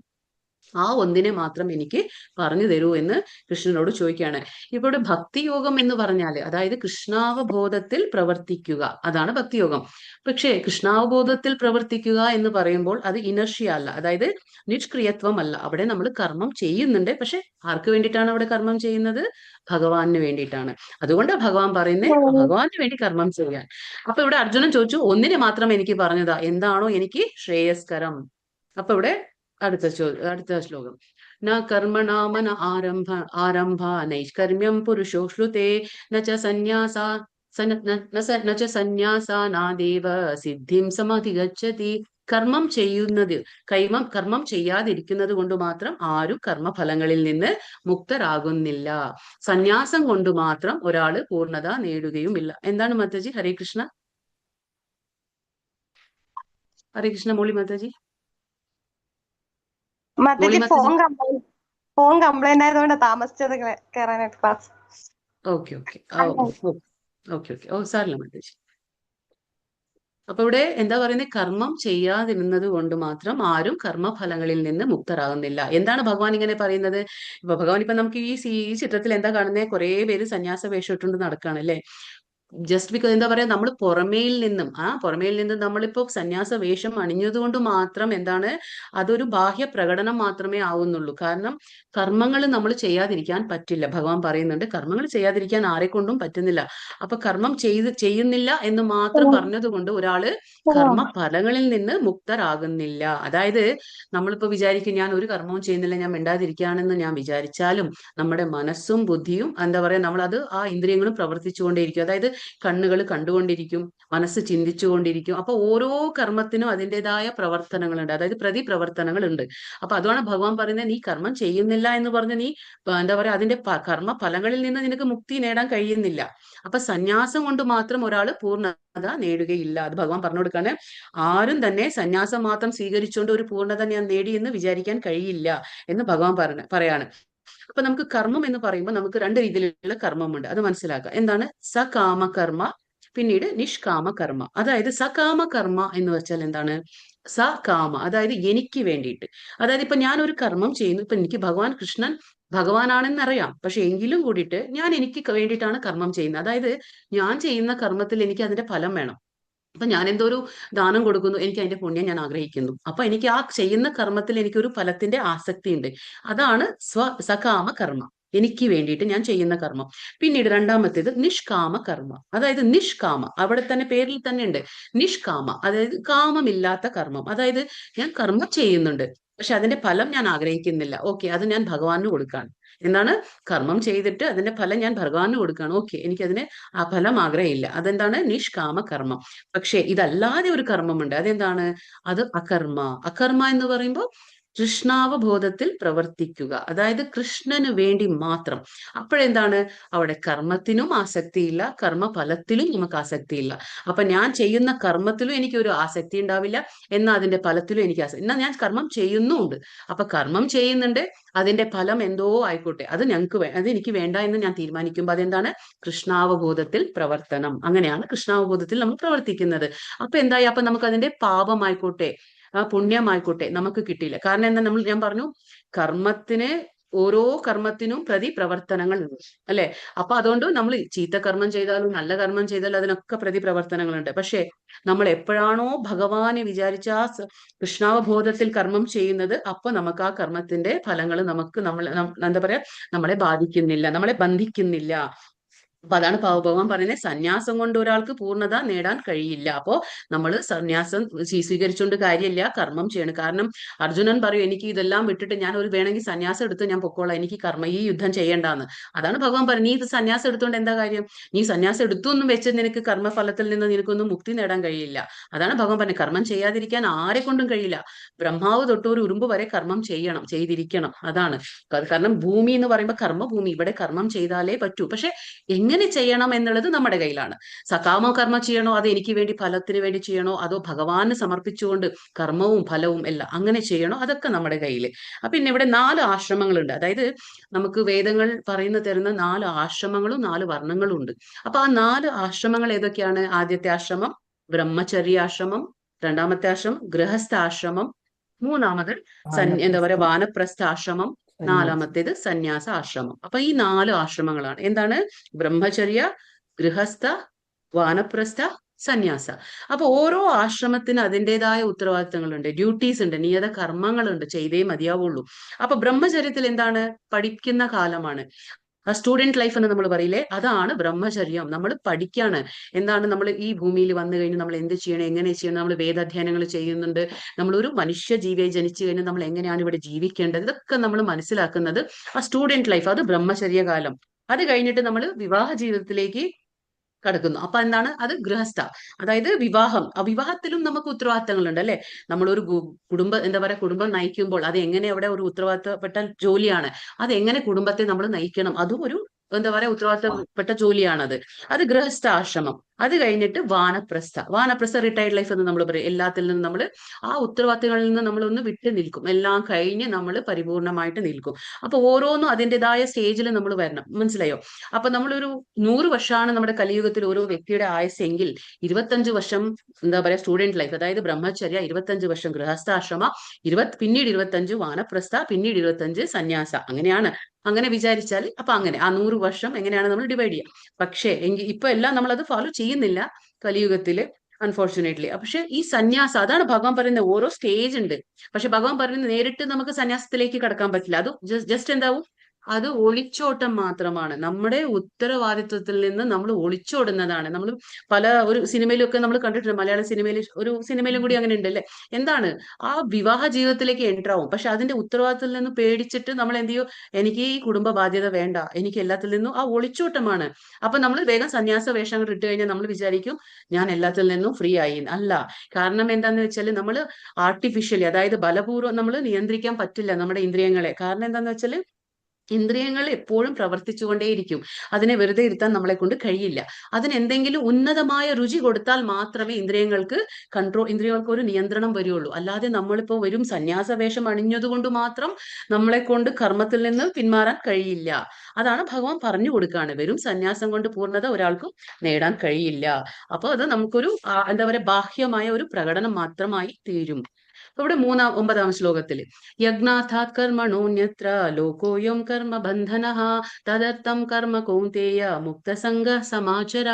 ആ ഒന്നിനെ മാത്രം എനിക്ക് പറഞ്ഞു തരൂ എന്ന് കൃഷ്ണനോട് ചോദിക്കുകയാണ്. ഇവിടെ ഭക്തിയോഗം എന്ന് പറഞ്ഞാല് അതായത് കൃഷ്ണാവബോധത്തിൽ പ്രവർത്തിക്കുക, അതാണ് ഭക്തിയോഗം. പക്ഷേ കൃഷ്ണാവബോധത്തിൽ പ്രവർത്തിക്കുക എന്ന് പറയുമ്പോൾ അത് ഇനർഷ്യ അല്ല, അതായത് നിഷ്ക്രിയത്വം അല്ല. അവിടെ നമ്മൾ കർമ്മം ചെയ്യുന്നുണ്ട്, പക്ഷെ ആർക്ക് വേണ്ടിയിട്ടാണ് അവിടെ കർമ്മം ചെയ്യുന്നത്? ഭഗവാന് വേണ്ടിയിട്ടാണ്. അതുകൊണ്ട് ഭഗവാൻ പറയുന്നത് ഭഗവാന് വേണ്ടി കർമ്മം ചെയ്യാൻ. അപ്പൊ ഇവിടെ അർജുനൻ ചോദിച്ചു, ഒന്നിനെ മാത്രം എനിക്ക് പറഞ്ഞതാ, എന്താണോ എനിക്ക് ശ്രേയസ്കരം. അപ്പൊ ഇവിടെ അടുത്ത ശ്ലോകം. ന കർമ്മണാമന ആരംഭ നൈഷ്കർമ്മ്യം പുരുഷോ ശ്രുതേ ന ച സന്യാസാനാദേവ സിദ്ധിം സമധിഗച്ഛതി. കർമ്മം ചെയ്യാതിരിക്കുന്നത് കൊണ്ട് മാത്രം ആരും കർമ്മഫലങ്ങളിൽ നിന്ന് മുക്തരാകുന്നില്ല. സന്യാസം കൊണ്ട് മാത്രം ഒരാള് പൂർണ്ണത നേടുകയുമില്ല. എന്താണ് മാതാജി? ഹരേ കൃഷ്ണ. ഹരേ കൃഷ്ണ. മോളി മാതാജി.
ഫോൺ കംപ്ലൈന്റ് ആയതുകൊണ്ട് താമസിച്ചത് കയറാനായിട്ട് ക്ലാസ്.
ഓക്കെ. ഓ സാറില്ല മാതാജി. അപ്പൊ ഇവിടെ എന്താ പറയുന്നത്? കർമ്മം ചെയ്യാതിരുന്നത് കൊണ്ട് മാത്രം ആരും കർമ്മഫലങ്ങളിൽ നിന്ന് മുക്തരാകുന്നില്ല. എന്താണ് ഭഗവാൻ ഇങ്ങനെ പറയുന്നത്? ഭഗവാൻ ഇപ്പൊ നമുക്ക് ഈ ചിത്രത്തിൽ എന്താ കാണുന്നത്? കുറെ പേര് സന്യാസ വേഷം ഇട്ടുകൊണ്ട് നടക്കുകയാണ് അല്ലെ. ജസ്റ്റ് ബിക്കോസ് എന്താ പറയാ, നമ്മൾ പുറമേയിൽ നിന്നും നമ്മളിപ്പോ സന്യാസ വേഷം അണിഞ്ഞതുകൊണ്ട് മാത്രം എന്താണ്, അതൊരു ബാഹ്യ പ്രകടനം മാത്രമേ ആവുന്നുള്ളൂ. കാരണം കർമ്മങ്ങൾ നമ്മൾ ചെയ്യാതിരിക്കാൻ പറ്റില്ല. ഭഗവാൻ പറയുന്നുണ്ട് കർമ്മങ്ങൾ ചെയ്യാതിരിക്കാൻ ആരെക്കൊണ്ടും പറ്റുന്നില്ല. അപ്പൊ കർമ്മം ചെയ്യുന്നില്ല എന്ന് മാത്രം പറഞ്ഞതുകൊണ്ട് ഒരാള് കർമ്മ ഫലങ്ങളിൽ നിന്ന് മുക്തരാകുന്നില്ല. അതായത് നമ്മളിപ്പോ വിചാരിക്കും ഞാൻ ഒരു കർമ്മവും ചെയ്യുന്നില്ല, ഞാൻ മിണ്ടാതിരിക്കുകയാണെന്ന് ഞാൻ വിചാരിച്ചാലും നമ്മുടെ മനസ്സും ബുദ്ധിയും എന്താ പറയാ, നമ്മളത് ആ ഇന്ദ്രിയങ്ങളും പ്രവർത്തിച്ചുകൊണ്ടേയിരിക്കും. അതായത് കണ്ണുകൾ കണ്ടുകൊണ്ടിരിക്കും, മനസ്സ് ചിന്തിച്ചുകൊണ്ടിരിക്കും. അപ്പൊ ഓരോ കർമ്മത്തിനും അതിൻ്റെതായ പ്രവർത്തനങ്ങളുണ്ട്, അതായത് പ്രതിപ്രവർത്തനങ്ങൾ ഉണ്ട്. അപ്പൊ അതാണ് ഭഗവാൻ പറയുന്നത്, നീ കർമ്മം ചെയ്യുന്നില്ല എന്ന് പറഞ്ഞ് നീ എന്താ പറയാ അതിന്റെ കർമ്മ ഫലങ്ങളിൽ നിന്ന് നിനക്ക് മുക്തി നേടാൻ കഴിയുന്നില്ല. അപ്പൊ സന്യാസം കൊണ്ട് മാത്രം ഒരാൾ പൂർണ്ണത നേടുകയില്ല. അത് ഭഗവാൻ പറഞ്ഞു കൊടുക്കാണ്. ആരും തന്നെ സന്യാസം മാത്രം സ്വീകരിച്ചുകൊണ്ട് ഒരു പൂർണ്ണത ഞാൻ നേടി എന്ന് വിചാരിക്കാൻ കഴിയില്ല എന്ന് ഭഗവാൻ പറയാണ്. അപ്പൊ നമുക്ക് കർമ്മം എന്ന് പറയുമ്പോൾ നമുക്ക് രണ്ട് രീതിയിലുള്ള കർമ്മമുണ്ട്, അത് മനസ്സിലാക്കുക. എന്താണ് സകാമ കർമ്മ, പിന്നീട് നിഷ്കാമ കർമ്മ. അതായത് സകാമ കർമ്മ എന്ന് വെച്ചാൽ എന്താണ്, സകാമ അതായത് എനിക്ക് വേണ്ടിയിട്ട്. അതായത് ഇപ്പൊ ഞാൻ ഒരു കർമ്മം ചെയ്യുന്നു, ഇപ്പൊ എനിക്ക് ഭഗവാൻ കൃഷ്ണൻ ഭഗവാനാണെന്നറിയാം, പക്ഷെ എങ്കിലും കൂടിയിട്ട് ഞാൻ എനിക്ക് വേണ്ടിയിട്ടാണ് കർമ്മം ചെയ്യുന്നത്. അതായത് ഞാൻ ചെയ്യുന്ന കർമ്മത്തിൽ എനിക്ക് അതിന്റെ ഫലം വേണം. അപ്പൊ ഞാൻ എന്തോ ഒരു ദാനം കൊടുക്കുന്നു, എനിക്ക് അതിന്റെ പുണ്യം ഞാൻ ആഗ്രഹിക്കുന്നു. അപ്പൊ എനിക്ക് ആ ചെയ്യുന്ന കർമ്മത്തിൽ എനിക്കൊരു ഫലത്തിന്റെ ആസക്തി ഉണ്ട്. അതാണ് സകാമ കർമ്മ, എനിക്ക് വേണ്ടിയിട്ട് ഞാൻ ചെയ്യുന്ന കർമ്മം. പിന്നീട് രണ്ടാമത്തേത് നിഷ്കാമ കർമ്മ. അതായത് നിഷ്കാമ, അവിടെ തന്നെ പേരിൽ തന്നെ ഉണ്ട് നിഷ്കാമ, അതായത് കാമമില്ലാത്ത കർമ്മം. അതായത് ഞാൻ കർമ്മം ചെയ്യുന്നുണ്ട്, പക്ഷെ അതിന്റെ ഫലം ഞാൻ ആഗ്രഹിക്കുന്നില്ല. ഓക്കെ, അത് ഞാൻ ഭഗവാന് കൊടുക്കാണ്. എന്താണ്, കർമ്മം ചെയ്തിട്ട് അതിന്റെ ഫലം ഞാൻ ഭഗവാന് കൊടുക്കുകയാണ്. ഓക്കെ, എനിക്കതിന് ആ ഫലം ആഗ്രഹമില്ല. അതെന്താണ്, നിഷ്കാമ കർമ്മം. പക്ഷെ ഇതല്ലാതെ ഒരു കർമ്മമുണ്ട്, അതെന്താണ്, അത് അകർമ്മ. അകർമ്മ എന്ന് പറയുമ്പോൾ കൃഷ്ണാവബോധത്തിൽ പ്രവർത്തിക്കുക, അതായത് കൃഷ്ണന് വേണ്ടി മാത്രം. അപ്പോഴെന്താണ്, അവിടെ കർമ്മത്തിനും ആസക്തിയില്ല, കർമ്മഫലത്തിലും നമുക്ക് ആസക്തിയില്ല. അപ്പൊ ഞാൻ ചെയ്യുന്ന കർമ്മത്തിലും എനിക്കൊരു ആസക്തി ഉണ്ടാവില്ല, എന്നാൽ അതിന്റെ ഫലത്തിലും എനിക്ക് എന്നാൽ ഞാൻ കർമ്മം ചെയ്യുന്നുണ്ട്. അപ്പൊ കർമ്മം ചെയ്യുന്നുണ്ട്, അതിന്റെ ഫലം എന്തോ ആയിക്കോട്ടെ, അത് അത് എനിക്ക് വേണ്ട എന്ന് ഞാൻ തീരുമാനിക്കുമ്പോൾ അതെന്താണ്, കൃഷ്ണാവബോധത്തിൽ പ്രവർത്തനം. അങ്ങനെയാണ് കൃഷ്ണാവബോധത്തിൽ നമ്മൾ പ്രവർത്തിക്കുന്നത്. അപ്പൊ എന്തായി, അപ്പൊ നമുക്ക് അതിന്റെ പാപമായിക്കോട്ടെ പുണ്യമായിക്കോട്ടെ നമുക്ക് കിട്ടിയില്ല. കാരണം എന്താ, ഞാൻ പറഞ്ഞു കർമ്മത്തിന് ഓരോ കർമ്മത്തിനും പ്രതിപ്രവർത്തനങ്ങൾ ഉണ്ട് അല്ലെ. അപ്പൊ അതുകൊണ്ട് നമ്മൾ ചീത്ത കർമ്മം ചെയ്താലും നല്ല കർമ്മം ചെയ്താലും അതിനൊക്കെ പ്രതിപ്രവർത്തനങ്ങളുണ്ട്. പക്ഷെ നമ്മൾ എപ്പോഴാണോ ഭഗവാനെ വിചാരിച്ച ആ കൃഷ്ണാവബോധത്തിൽ കർമ്മം ചെയ്യുന്നത്, അപ്പൊ നമുക്ക് ആ കർമ്മത്തിന്റെ ഫലങ്ങൾ എന്താ പറയാ, നമ്മളെ ബാധിക്കുന്നില്ല, നമ്മളെ ബന്ധിക്കുന്നില്ല. അപ്പൊ അതാണ് ഭഗവാൻ പറയുന്നത്, സന്യാസം കൊണ്ട് ഒരാൾക്ക് പൂർണ്ണത നേടാൻ കഴിയില്ല. അപ്പോ നമ്മൾ സന്യാസം സ്വീകരിച്ചുകൊണ്ട് കാര്യമില്ല, കർമ്മം ചെയ്യണം. കാരണം അർജുനൻ പറയും, എനിക്ക് ഇതെല്ലാം വിട്ടിട്ട് ഞാൻ വേണമെങ്കിൽ സന്യാസം എടുത്ത് ഞാൻ പൊക്കോളാം, എനിക്ക് ഈ യുദ്ധം ചെയ്യേണ്ടാന്ന്. അതാണ് ഭഗവാൻ പറയുന്നത്, നീ ഇത് സന്യാസം എടുത്തുകൊണ്ട് എന്താ കാര്യം, നീ സന്യാസം എടുത്തൊന്നും വെച്ച് നിനക്ക് കർമ്മഫലത്തിൽ നിന്ന് നിനക്കൊന്നും മുക്തി നേടാൻ കഴിയില്ല. അതാണ് ഭഗവാൻ പറഞ്ഞത്, കർമ്മം ചെയ്യാതിരിക്കാൻ ആരെ കൊണ്ടും കഴിയില്ല. ബ്രഹ്മാവ് തൊട്ട് ഒരു ഉറുമ്പ് വരെ കർമ്മം ചെയ്തിരിക്കണം. അതാണ് കാരണം ഭൂമി എന്ന് പറയുമ്പോൾ കർമ്മഭൂമി, ഇവിടെ കർമ്മം ചെയ്താലേ പറ്റൂ. പക്ഷെ എങ്ങനെ ചെയ്യണം എന്നുള്ളത് നമ്മുടെ കയ്യിലാണ്. സകാമ കർമ്മം ചെയ്യണോ, അത് എനിക്ക് വേണ്ടി ഫലത്തിന് വേണ്ടി ചെയ്യണോ, അതോ ഭഗവാന് സമർപ്പിച്ചുകൊണ്ട് കർമ്മവും ഫലവും എല്ലാം അങ്ങനെ ചെയ്യണോ, അതൊക്കെ നമ്മുടെ കയ്യിൽ. പിന്നെ ഇവിടെ 4 ആശ്രമങ്ങളുണ്ട്. അതായത് നമുക്ക് വേദങ്ങൾ തരുന്ന 4 ആശ്രമങ്ങളും 4 വർണ്ണങ്ങളും ഉണ്ട്. അപ്പൊ ആ 4 ആശ്രമങ്ങൾ ഏതൊക്കെയാണ്? ആദ്യത്തെ ആശ്രമം ബ്രഹ്മചര്യാശ്രമം, രണ്ടാമത്തെ ആശ്രമം ഗൃഹസ്ഥാശ്രമം, മൂന്നാമത് എന്താ പറയാ വാനപ്രസ്ഥാശ്രമം, നാലാമത്തേത് സന്യാസ ആശ്രമം. അപ്പൊ ഈ 4 ആശ്രമങ്ങളാണ്. എന്താണ്? ബ്രഹ്മചര്യ, ഗൃഹസ്ഥ, വാനപ്രസ്ഥ, സന്യാസ. അപ്പൊ ഓരോ ആശ്രമത്തിന് അതിൻ്റെതായ ഉത്തരവാദിത്തങ്ങളുണ്ട്, ഡ്യൂട്ടീസ് ഉണ്ട്, നിയത കർമ്മങ്ങളുണ്ട്, ചെയ്തേ മതിയാവുള്ളൂ. അപ്പൊ ബ്രഹ്മചര്യത്തിൽ എന്താണ്? പഠിക്കുന്ന കാലമാണ്. സ്റ്റുഡന്റ് ലൈഫ് എന്ന് നമ്മൾ പറയില്ലേ, അതാണ് ബ്രഹ്മചര്യം. നമ്മൾ പഠിക്കാണ്. എന്താണ്, നമ്മൾ ഈ ഭൂമിയിൽ വന്നു കഴിഞ്ഞ് നമ്മൾ എന്ത് ചെയ്യണം, എങ്ങനെ ചെയ്യണം, നമ്മൾ വേദാധ്യയനങ്ങൾ ചെയ്യുന്നുണ്ട്, നമ്മളൊരു മനുഷ്യ ജീവിയായി ജനിച്ചു കഴിഞ്ഞാൽ നമ്മൾ എങ്ങനെയാണ് ഇവിടെ ജീവിക്കേണ്ടത്, ഇതൊക്കെ നമ്മൾ മനസ്സിലാക്കുന്നത് ആ സ്റ്റുഡന്റ് ലൈഫ്, അത് ബ്രഹ്മചര്യ കാലം. അത് കഴിഞ്ഞിട്ട് നമ്മൾ വിവാഹ ജീവിതത്തിലേക്ക് കടക്കുന്നു. അപ്പൊ എന്താണ്? അത് ഗൃഹസ്ഥ, അതായത് വിവാഹം. വിവാഹത്തിലും നമുക്ക് ഉത്തരവാദിത്തങ്ങളുണ്ട് അല്ലെ. നമ്മളൊരു എന്താ പറയാ കുടുംബം നയിക്കുമ്പോൾ അത് എങ്ങനെ അവിടെ ഒരു ഉത്തരവാദിത്തപ്പെട്ട ജോലിയാണ്. അത് എങ്ങനെ കുടുംബത്തെ നമ്മൾ നയിക്കണം, അതും ഒരു എന്താ പറയാ ഉത്തരവാദിത്തപ്പെട്ട ജോലിയാണത്. അത് ഗൃഹസ്ഥാശ്രമം. അത് കഴിഞ്ഞിട്ട് വാനപ്രസ്ഥ റിട്ടയർഡ് ലൈഫ് എന്ന് നമ്മൾ പറയും. എല്ലാത്തിൽ നിന്നും നമ്മൾ ആ ഉത്തരവാദിത്തങ്ങളിൽ നിന്ന് നമ്മളൊന്ന് വിട്ടു നിൽക്കും. എല്ലാം കഴിഞ്ഞ് നമ്മൾ പരിപൂർണമായിട്ട് നിൽക്കും. അപ്പൊ ഓരോന്നും അതിൻ്റെതായ സ്റ്റേജിൽ നമ്മൾ വരണം. മനസ്സിലായോ? അപ്പൊ നമ്മളൊരു 100 വർഷമാണ് നമ്മുടെ കലിയുഗത്തിൽ ഓരോ വ്യക്തിയുടെ ആയുസ്സെങ്കിൽ 25 വർഷം എന്താ പറയാ സ്റ്റുഡന്റ് ലൈഫ്, അതായത് ബ്രഹ്മചര്യ, 25 വർഷം ഗൃഹസ്ഥാശ്രമ, പിന്നീട് 25 വാനപ്രസ്ഥ, പിന്നീട് 25 സന്യാസ. അങ്ങനെയാണ്. അങ്ങനെ വിചാരിച്ചാൽ അപ്പൊ അങ്ങനെ ആ 100 വർഷം എങ്ങനെയാണ് നമ്മൾ ഡിവൈഡ് ചെയ്യുക. പക്ഷേ ഇപ്പൊ എല്ലാം നമ്മൾ അത് ഫോളോ ചെയ്യുന്നില്ല കലിയുഗത്തില്, അൺഫോർച്ചുനേറ്റ്ലി. പക്ഷെ ഈ സന്യാസം, അതാണ് ഭഗവാൻ പറയുന്നത്, ഓരോ സ്റ്റേജ് ഉണ്ട്. പക്ഷെ ഭഗവാൻ പറയുന്നത് നേരിട്ട് നമുക്ക് സന്യാസത്തിലേക്ക് കടക്കാൻ പറ്റില്ല. അത് ജസ്റ്റ് എന്താവും, അത് ഒളിച്ചോട്ടം മാത്രമാണ്. നമ്മുടെ ഉത്തരവാദിത്വത്തിൽ നിന്ന് നമ്മൾ ഒളിച്ചോടുന്നതാണ്. നമ്മൾ ഒരു സിനിമയിലൊക്കെ നമ്മൾ കണ്ടിട്ടുണ്ട്. മലയാള സിനിമയിൽ ഒരു സിനിമയിലും കൂടി അങ്ങനെ ഉണ്ടല്ലേ. എന്താണ്, ആ വിവാഹ ജീവിതത്തിലേക്ക് എൻ്റർ ആവും. പക്ഷെ അതിന്റെ ഉത്തരവാദിത്തത്തിൽ നിന്ന് പേടിച്ചിട്ട് നമ്മൾ എന്ത് ചെയ്യും, എനിക്ക് ഈ കുടുംബ ബാധ്യത വേണ്ട, എനിക്ക് എല്ലാത്തിൽ നിന്നും ആ ഒളിച്ചോട്ടമാണ്. അപ്പൊ നമ്മൾ വേഗം സന്യാസ വേഷങ്ങൾ ഇട്ട് കഴിഞ്ഞാൽ നമ്മൾ വിചാരിക്കും ഞാൻ എല്ലാത്തിൽ നിന്നും ഫ്രീ ആയി. അല്ല. കാരണം എന്താന്ന് വെച്ചാൽ നമ്മൾ ആർട്ടിഫിഷ്യലി, അതായത് ബലപൂർവ്വം നമ്മൾ നിയന്ത്രിക്കാൻ പറ്റില്ല നമ്മുടെ ഇന്ദ്രിയങ്ങളെ. കാരണം എന്താന്ന് വെച്ചാൽ ഇന്ദ്രിയങ്ങൾ എപ്പോഴും പ്രവർത്തിച്ചുകൊണ്ടേയിരിക്കും. അതിനെ വെറുതെ ഇരുത്താൻ നമ്മളെ കൊണ്ട് കഴിയില്ല. അതിന് എന്തെങ്കിലും ഉന്നതമായ രുചി കൊടുത്താൽ മാത്രമേ ഇന്ദ്രിയങ്ങൾക്ക് ഒരു നിയന്ത്രണം വരുള്ളൂ. അല്ലാതെ നമ്മളിപ്പോ വരും സന്യാസ വേഷം അണിഞ്ഞതുകൊണ്ട് മാത്രം നമ്മളെ കൊണ്ട് കർമ്മത്തിൽ നിന്ന് പിന്മാറാൻ കഴിയില്ല. അതാണ് ഭഗവാൻ പറഞ്ഞു കൊടുക്കുകയാണ്. വെറും സന്യാസം കൊണ്ട് പൂർണ്ണത ഒരാൾക്കും നേടാൻ കഴിയില്ല. അപ്പൊ അത് നമുക്കൊരു എന്താ പറയാ ബാഹ്യമായ ഒരു പ്രകടനം മാത്രമായി തീരും. ഇവിടെ 9ാം ശ്ലോകത്തില് യജ്ഞാഥാത് കർമ്മണോന്യത്ര ലോകോയം കർമ്മ ബന്ധനഃ തദർത്ഥം കർമ്മ കൗന്തേയ മുക്തസംഗ സമാചര.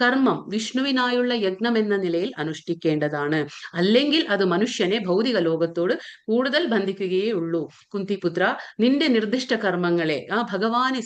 കർമ്മം വിഷ്ണുവിനായുള്ള യജ്ഞം എന്ന നിലയിൽ അനുഷ്ഠിക്കേണ്ടതാണ്. അല്ലെങ്കിൽ അത് മനുഷ്യനെ ഭൗതിക ലോകത്തോട് കൂടുതൽ ബന്ധിക്കുകയേ ഉള്ളൂ. കുന്തിപുത്ര, നിന്റെ നിർദ്ദിഷ്ട കർമ്മങ്ങളെ ഭഗവാന്റെ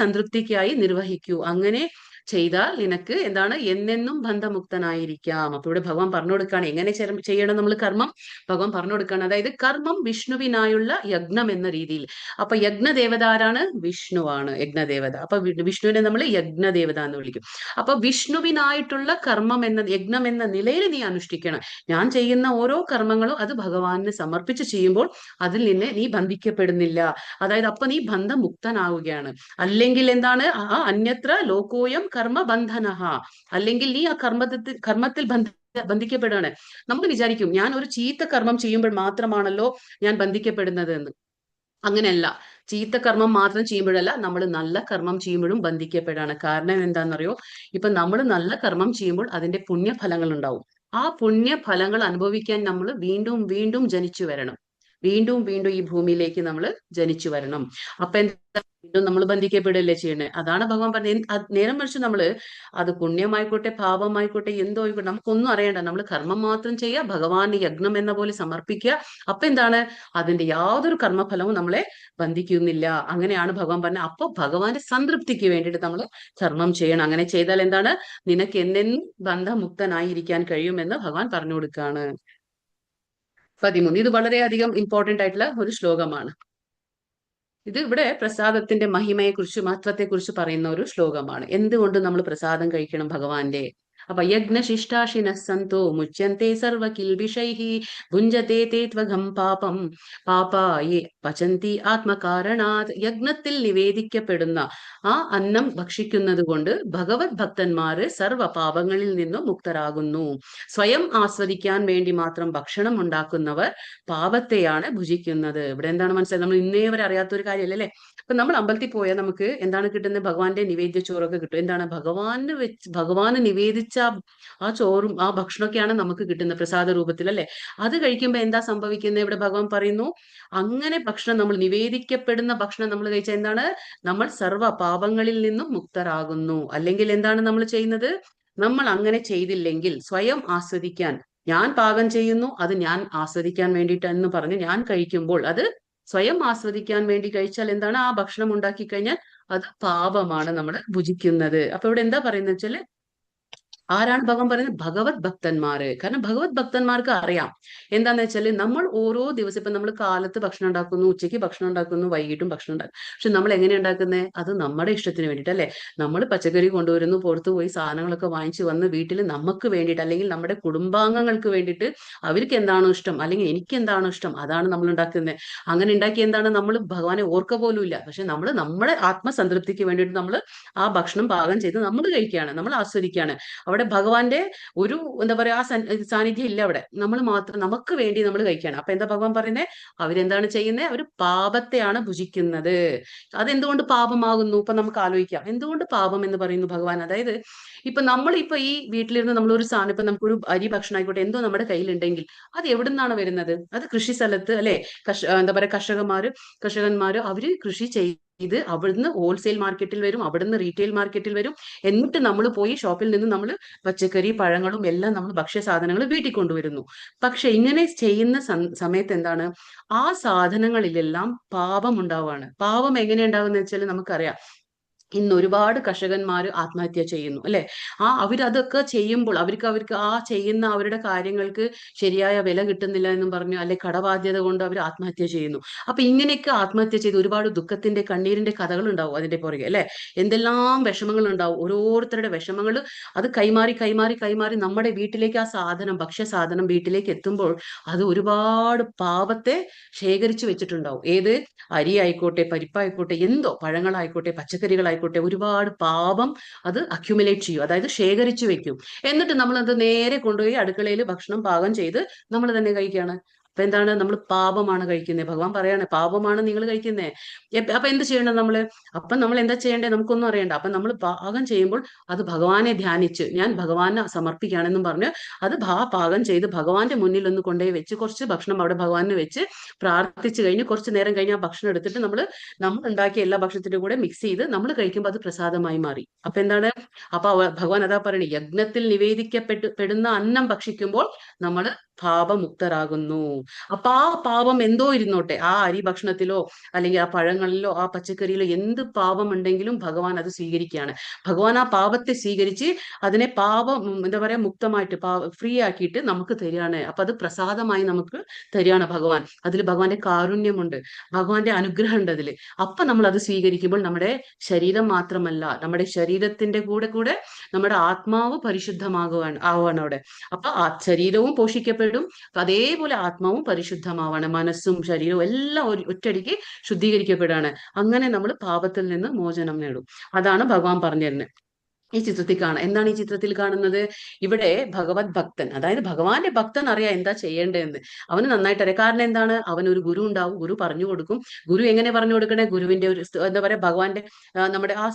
സംതൃപ്തിക്കായി നിർവഹിക്കൂ. അങ്ങനെ ചെയ്താൽ നിനക്ക് എന്താണ് എന്നെന്നും ബന്ധമുക്തനായിരിക്കാം. അപ്പൊ ഇവിടെ ഭഗവാൻ പറഞ്ഞു കൊടുക്കുകയാണ് എങ്ങനെ ചെയ്യണം നമ്മൾ കർമ്മം. ഭഗവാൻ പറഞ്ഞു കൊടുക്കുകയാണ്, അതായത് കർമ്മം വിഷ്ണുവിനായുള്ള യജ്ഞം എന്ന രീതിയിൽ. അപ്പൊ യജ്ഞദേവത ആരാണ്? വിഷ്ണുവാണ് യജ്ഞദേവത. അപ്പൊ വിഷ്ണുവിനെ നമ്മൾ യജ്ഞദേവത എന്ന് വിളിക്കും. അപ്പൊ വിഷ്ണുവിനായിട്ടുള്ള കർമ്മം യജ്ഞം എന്ന നിലയിൽ നീ അനുഷ്ഠിക്കണം. ഞാൻ ചെയ്യുന്ന ഓരോ കർമ്മങ്ങളും അത് ഭഗവാന് സമർപ്പിച്ച് ചെയ്യുമ്പോൾ അതിൽ നിന്ന് നീ ബന്ധിക്കപ്പെടുന്നില്ല. അതായത് അപ്പൊ നീ ബന്ധമുക്തനാവുകയാണ്. അല്ലെങ്കിൽ എന്താണ്, അന്യത്ര ലോകോയം കർമ്മ ബന്ധനഃ, അല്ലെങ്കിൽ നീ ആ കർമ്മത്തിൽ ബന്ധിക്കപ്പെടുകയാണ്. നമ്മൾ വിചാരിക്കും ഞാൻ ഒരു ചീത്ത കർമ്മം ചെയ്യുമ്പോൾ മാത്രമാണല്ലോ ഞാൻ ബന്ധിക്കപ്പെടുന്നത് എന്ന്. അങ്ങനെയല്ല. ചീത്ത കർമ്മം മാത്രം ചെയ്യുമ്പോഴല്ല, നമ്മൾ നല്ല കർമ്മം ചെയ്യുമ്പോഴും ബന്ധിക്കപ്പെടാണ്. കാരണം എന്താണെന്നറിയോ, ഇപ്പൊ നമ്മൾ നല്ല കർമ്മം ചെയ്യുമ്പോൾ അതിന്റെ പുണ്യഫലങ്ങൾ ഉണ്ടാവും. ആ പുണ്യഫലങ്ങൾ അനുഭവിക്കാൻ നമ്മൾ വീണ്ടും വീണ്ടും ജനിച്ചു വരണം. വീണ്ടും വീണ്ടും ഈ ഭൂമിയിലേക്ക് നമ്മൾ ജനിച്ചു വരണം. അപ്പൊ എന്താ, വീണ്ടും നമ്മൾ ബന്ധിക്കപ്പെടുകയല്ലേ ചെയ്യണേ. അതാണ് ഭഗവാൻ പറഞ്ഞത്. നേരം മറിച്ച് നമ്മള് അത് പുണ്യമായിക്കോട്ടെ പാപമായിക്കോട്ടെ എന്തോ ആയിക്കോട്ടെ നമുക്കൊന്നും അറിയണ്ട. നമ്മൾ കർമ്മം മാത്രം ചെയ്യുക, ഭഗവാന് യജ്ഞം എന്ന പോലെ സമർപ്പിക്കുക. അപ്പൊ എന്താണ്, അതിന്റെ യാതൊരു കർമ്മഫലവും നമ്മളെ ബന്ധിക്കുന്നില്ല. അങ്ങനെയാണ് ഭഗവാൻ പറഞ്ഞത്. അപ്പൊ ഭഗവാന്റെ സംതൃപ്തിക്ക് വേണ്ടിയിട്ട് നമ്മൾ കർമ്മം ചെയ്യണം. അങ്ങനെ ചെയ്താൽ എന്താണ്, നിനക്ക് എന്നെന്നും ബന്ധമുക്തനായിരിക്കാൻ കഴിയുമെന്ന് ഭഗവാൻ പറഞ്ഞു കൊടുക്കുകയാണ്. 13. ഇത് വളരെയധികം ഇമ്പോർട്ടന്റ് ആയിട്ടുള്ള ഒരു ശ്ലോകമാണ്. ഇത് ഇവിടെ പ്രസാദത്തിന്റെ മഹിമയെക്കുറിച്ച് മഹത്വത്തെക്കുറിച്ച് പറയുന്ന ഒരു ശ്ലോകമാണ്. എന്തുകൊണ്ട് നമ്മൾ പ്രസാദം കഴിക്കണം ഭഗവാന്റെ. അപ്പൊ യജ്ഞശിഷ്ടാശിനഃ സന്തോ മുച്യന്തെ സർവ കിൽബിഷൈഃ ഭുഞ്ജതേ തേ ത്വഘം പാപം പാപായേ പചന്തി ആത്മകാരണാത്. യജ്ഞത്തിൽ നിവേദിക്കപ്പെടുന്ന ആ അന്നം ഭക്ഷിക്കുന്നത് കൊണ്ട് ഭഗവത് ഭക്തന്മാര് സർവ പാപങ്ങളിൽ നിന്നും മുക്തരാകുന്നു. സ്വയം ആസ്വദിക്കാൻ വേണ്ടി മാത്രം ഭക്ഷണം ഉണ്ടാക്കുന്നവർ പാപത്തെയാണ് ഭുജിക്കുന്നത്. ഇവിടെ എന്താണ് മനസ്സിലായത്, നമ്മൾ ഇന്നേ വരെ അറിയാത്തൊരു കാര്യമല്ലേ അല്ലെ. അപ്പൊ നമ്മൾ അമ്പലത്തിൽ പോയാൽ നമുക്ക് എന്താണ് കിട്ടുന്നത്, ഭഗവാന്റെ നിവേദ്യ ചോറൊക്കെ കിട്ടും. എന്താണ്, ഭഗവാന് നിവേദിച്ച ആ ചോറും ആ ഭക്ഷണമൊക്കെയാണ് നമുക്ക് കിട്ടുന്നത് പ്രസാദ രൂപത്തിൽ അല്ലെ. അത് കഴിക്കുമ്പോ എന്താ സംഭവിക്കുന്നത്, ഇവിടെ ഭഗവാൻ പറയുന്നു, അങ്ങനെ ഭക്ഷണം നമ്മൾ നിവേദിക്കപ്പെടുന്ന ഭക്ഷണം നമ്മൾ കഴിച്ചാൽ എന്താണ്, നമ്മൾ സർവ്വ പാപങ്ങളിൽ നിന്നും മുക്തരാകുന്നു. അല്ലെങ്കിൽ എന്താണ് നമ്മൾ ചെയ്യുന്നത്, നമ്മൾ അങ്ങനെ ചെയ്തില്ലെങ്കിൽ സ്വയം ആസ്വദിക്കാൻ, ഞാൻ പാകം ചെയ്യുന്നു അത് ഞാൻ ആസ്വദിക്കാൻ വേണ്ടിയിട്ട് എന്ന് പറഞ്ഞ് ഞാൻ കഴിക്കുമ്പോൾ അത് സ്വയം ആസ്വദിക്കാൻ വേണ്ടി കഴിച്ചാൽ എന്താണ്, ആ ഭക്ഷണം ഉണ്ടാക്കി കഴിഞ്ഞാൽ അത് പാപമാണ് നമ്മൾ ഭുജിക്കുന്നത്. അപ്പൊ ഇവിടെ എന്താ പറയുന്നത് വെച്ചാല് ആരാണ് ഭഗവാൻ പറയുന്നത്? ഭഗവത് ഭക്തന്മാര്. കാരണം ഭഗവത് ഭക്തന്മാർക്ക് അറിയാം എന്താന്ന് വെച്ചാല് നമ്മൾ ഓരോ ദിവസം ഇപ്പൊ നമ്മൾ കാലത്ത് ഭക്ഷണം ഉണ്ടാക്കുന്നു, ഉച്ചയ്ക്ക് ഭക്ഷണം ഉണ്ടാക്കുന്നു, വൈകിട്ടും ഭക്ഷണം ഉണ്ടാക്കും. പക്ഷെ നമ്മൾ എങ്ങനെ ഉണ്ടാക്കുന്നത്? അത് നമ്മുടെ ഇഷ്ടത്തിന് വേണ്ടിയിട്ട് അല്ലെ. നമ്മൾ പച്ചക്കറി കൊണ്ടുവരുന്നു, പുറത്തു പോയി സാധനങ്ങളൊക്കെ വാങ്ങിച്ചു വന്ന് വീട്ടിൽ നമുക്ക് വേണ്ടിയിട്ട് അല്ലെങ്കിൽ നമ്മുടെ കുടുംബാംഗങ്ങൾക്ക് വേണ്ടിയിട്ട് അവർക്ക് എന്താണോ ഇഷ്ടം അല്ലെങ്കിൽ എനിക്ക് എന്താണോ ഇഷ്ടം അതാണ് നമ്മൾ ഉണ്ടാക്കുന്നത്. അങ്ങനെ ഉണ്ടാക്കി എന്താണ് നമ്മൾ ഭഗവാനെ ഓർക്ക പോലും ഇല്ല. പക്ഷെ നമ്മൾ നമ്മുടെ ആത്മസംതൃപ്തിക്ക് വേണ്ടിയിട്ട് നമ്മൾ ആ ഭക്ഷണം പാകം ചെയ്ത് നമ്മൾ കഴിക്കുകയാണ്, നമ്മൾ ആസ്വദിക്കുകയാണ്. അവിടെ ഭഗവാന്റെ ഒരു എന്താ പറയാ ആ സാന്നിധ്യം ഇല്ല അവിടെ. നമ്മൾ മാത്രം നമുക്ക് വേണ്ടി നമ്മൾ കഴിക്കുകയാണ്. അപ്പൊ എന്താ ഭഗവാൻ പറയുന്നത്? അവരെന്താണ് ചെയ്യുന്നത്? അവർ പാപത്തെയാണ് ഭുജിക്കുന്നത്. അതെന്തുകൊണ്ട് പാപമാകുന്നു? ഇപ്പൊ നമുക്ക് ആലോചിക്കാം എന്തുകൊണ്ട് പാപം എന്ന് പറയുന്നു ഭഗവാൻ. അതായത് ഇപ്പൊ നമ്മളിപ്പോ ഈ വീട്ടിലിരുന്ന് നമ്മളൊരു സാധനം ഇപ്പൊ നമുക്കൊരു അരി ഭക്ഷണം ആയിക്കോട്ടെ എന്തോ നമ്മുടെ കയ്യിലുണ്ടെങ്കിൽ അത് എവിടെ നിന്നാണ് വരുന്നത്? അത് കൃഷി സ്ഥലത്ത് അല്ലെ എന്താ പറയാ കർഷകന്മാര് അവര് കൃഷി ചെയ്ത് അവിടുന്ന് ഹോൾസെയിൽ മാർക്കറ്റിൽ വരും, അവിടുന്ന് റീറ്റെയിൽ മാർക്കറ്റിൽ വരും. എന്നിട്ട് നമ്മൾ പോയി ഷോപ്പിൽ നിന്ന് നമ്മൾ പച്ചക്കറി പഴങ്ങളും എല്ലാം നമ്മൾ ഭക്ഷ്യ സാധനങ്ങൾ വീട്ടിൽ കൊണ്ടുവരുന്നു. പക്ഷെ ഇങ്ങനെ ചെയ്യുന്ന സമയത്ത് എന്താണ്? ആ സാധനങ്ങളിലെല്ലാം പാപം ഉണ്ടാവുകയാണ്. പാപം എങ്ങനെ ഉണ്ടാവുന്ന വെച്ചാൽ നമുക്കറിയാം ഇന്ന് ഒരുപാട് കർഷകന്മാര് ആത്മഹത്യ ചെയ്യുന്നു അല്ലെ. അവരതൊക്കെ ചെയ്യുമ്പോൾ അവർക്ക് ആ ചെയ്യുന്ന അവരുടെ കാര്യങ്ങൾക്ക് ശരിയായ വില കിട്ടുന്നില്ല എന്നും പറഞ്ഞു അല്ലെ കടബാധ്യത കൊണ്ട് അവർ ആത്മഹത്യ ചെയ്യുന്നു. അപ്പൊ ഇങ്ങനെയൊക്കെ ആത്മഹത്യ ചെയ്ത് ഒരുപാട് ദുഃഖത്തിന്റെ കണ്ണീരിന്റെ കഥകൾ ഉണ്ടാവും അതിന്റെ പുറകെ അല്ലെ. എന്തെല്ലാം വിഷമങ്ങൾ ഉണ്ടാവും. ഓരോരുത്തരുടെ വിഷമങ്ങൾ അത് കൈമാറി കൈമാറി കൈമാറി നമ്മുടെ വീട്ടിലേക്ക് ആ സാധനം ഭക്ഷ്യ സാധനം വീട്ടിലേക്ക് എത്തുമ്പോൾ അത് ഒരുപാട് പാപത്തെ ശേഖരിച്ചു വെച്ചിട്ടുണ്ടാവും. ഏത് അരി ആയിക്കോട്ടെ, പരിപ്പായിക്കോട്ടെ, എന്തോ പഴങ്ങളായിക്കോട്ടെ, പച്ചക്കറികളായിക്കോട്ടെ, ഒരുപാട് പാപം അത് അക്യുമുലേറ്റ് ചെയ്യും, അതായത് ശേഖരിച്ചു വെക്കും. എന്നിട്ട് നമ്മൾ അത് നേരെ കൊണ്ടുപോയി അടുക്കളയിൽ ഭക്ഷണം പാകം ചെയ്ത് നമ്മൾ തന്നെ കഴിക്കുകയാണ്. അപ്പൊ എന്താണ്? നമ്മൾ പാപമാണ് കഴിക്കുന്നത്. ഭഗവാൻ പറയാണ് പാപമാണ് നിങ്ങൾ കഴിക്കുന്നത്. അപ്പൊ എന്ത് ചെയ്യണം നമ്മള്? അപ്പൊ നമ്മൾ എന്താ ചെയ്യേണ്ടത്? നമുക്കൊന്നും അറിയണ്ട. അപ്പൊ നമ്മൾ പാകം ചെയ്യുമ്പോൾ അത് ഭഗവാനെ ധ്യാനിച്ച് ഞാൻ ഭഗവാനെ സമർപ്പിക്കുകയാണെന്നും പറഞ്ഞ് അത് പാകം ചെയ്ത് ഭഗവാന്റെ മുന്നിൽ ഒന്ന് കൊണ്ടുപോയി വെച്ച് കുറച്ച് ഭക്ഷണം അവിടെ ഭഗവാനെ വെച്ച് പ്രാർത്ഥിച്ചു കഴിഞ്ഞ് കുറച്ച് നേരം കഴിഞ്ഞ് ആ ഭക്ഷണം എടുത്തിട്ട് നമ്മൾ ഉണ്ടാക്കിയ എല്ലാ ഭക്ഷണത്തിന്റെ കൂടെ മിക്സ് ചെയ്ത് നമ്മൾ കഴിക്കുമ്പോൾ അത് പ്രസാദമായി മാറി. അപ്പൊ എന്താണ്? അപ്പൊ ഭഗവാൻ അതാ പറയണേ, യജ്ഞത്തിൽ നിവേദിക്കപ്പെടുന്ന അന്നം ഭക്ഷിക്കുമ്പോൾ നമ്മൾ പാപമുക്തരാകുന്നു. അപ്പൊ ആ പാപം എന്തോ ഇരുന്നോട്ടെ, ആ അരി ഭക്ഷണത്തിലോ അല്ലെങ്കിൽ ആ പഴങ്ങളിലോ ആ പച്ചക്കറിയിലോ എന്ത് പാപം ഉണ്ടെങ്കിലും ഭഗവാൻ അത് സ്വീകരിക്കുകയാണ്. ഭഗവാൻ ആ പാപത്തെ സ്വീകരിച്ച് അതിനെ പാപം എന്താ പറയാ മുക്തമായിട്ട് ഫ്രീ ആക്കിയിട്ട് നമുക്ക് തരികയാണ്. അപ്പൊ അത് പ്രസാദമായി നമുക്ക് തരികയാണ് ഭഗവാൻ. അതിൽ ഭഗവാന്റെ കാരുണ്യമുണ്ട്, ഭഗവാന്റെ അനുഗ്രഹം ഉണ്ട് അതിൽ. അപ്പൊ നമ്മൾ അത് സ്വീകരിക്കുമ്പോൾ നമ്മുടെ ശരീരം മാത്രമല്ല, നമ്മുടെ ശരീരത്തിന്റെ കൂടെ കൂടെ നമ്മുടെ ആത്മാവ് പരിശുദ്ധമാകുവാണ് അവിടെ. അപ്പൊ ആ ശരീരവും പോഷിക്കപ്പെടും, അതേപോലെ ആത്മാവും പരിശുദ്ധമാവാണ്, മനസ്സും ശരീരവും എല്ലാം ഒറ്റയടിക്ക് ശുദ്ധീകരിക്കപ്പെടുകയാണ്. അങ്ങനെ നമ്മൾ പാപത്തിൽ നിന്ന് മോചനം നേടും. അതാണ് ഭഗവാൻ പറഞ്ഞു തരുന്നത്. ഈ ചിത്രത്തിൽ കാണാം. എന്താണ് ഈ ചിത്രത്തിൽ കാണുന്നത്? ഇവിടെ ഭഗവത് ഭക്തൻ, അതായത് ഭഗവാന്റെ ഭക്തൻ അറിയാം എന്താ ചെയ്യേണ്ടതെന്ന്. അവന് നന്നായിട്ട് അറിയാം. കാരണം എന്താണ്? അവനൊരു ഗുരു ഉണ്ടാവും, ഗുരു പറഞ്ഞു കൊടുക്കും. ഗുരു എങ്ങനെ പറഞ്ഞു കൊടുക്കണേ? ഗുരുവിന്റെ ഒരു എന്താ പറയാ ഭഗവാന്റെ നമ്മുടെ ആ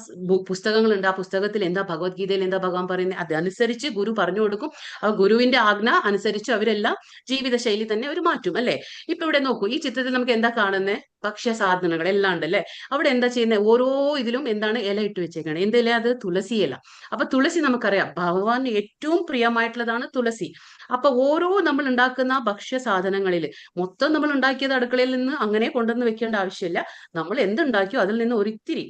പുസ്തകങ്ങളുണ്ട്. ആ പുസ്തകത്തിൽ എന്താ ഭഗവത്ഗീതയിൽ എന്താ ഭഗവാൻ പറയുന്നത് അതനുസരിച്ച് ഗുരു പറഞ്ഞു കൊടുക്കും. ആ ഗുരുവിന്റെ ആജ്ഞ അനുസരിച്ച് അവരെല്ലാം ജീവിതശൈലി തന്നെ അവർ മാറ്റും അല്ലെ. ഇപ്പൊ ഇവിടെ നോക്കൂ, ഈ ചിത്രത്തിൽ നമുക്ക് എന്താ കാണുന്നത്? ഭക്ഷ്യ സാധനങ്ങൾ എല്ലാം ഉണ്ട് അല്ലെ. അവിടെ എന്താ ചെയ്യുന്നത്? ഓരോ ഇതിലും എന്താണ് ഇല ഇട്ട് വെച്ചേക്കാണ്. എന്തില? അത് തുളസി ഇല. അപ്പൊ തുളസി നമുക്കറിയാം ഭഗവാന് ഏറ്റവും പ്രിയമായിട്ടുള്ളതാണ് തുളസി. അപ്പൊ ഓരോ നമ്മൾ ഉണ്ടാക്കുന്ന ഭക്ഷ്യ സാധനങ്ങളിൽ മൊത്തം നമ്മൾ ഉണ്ടാക്കിയത് അടുക്കളയിൽ നിന്ന് അങ്ങനെ കൊണ്ടുവന്ന് വെക്കേണ്ട ആവശ്യമില്ല. നമ്മൾ എന്തുണ്ടാക്കിയോ അതിൽ നിന്ന് ഒരിത്തിരി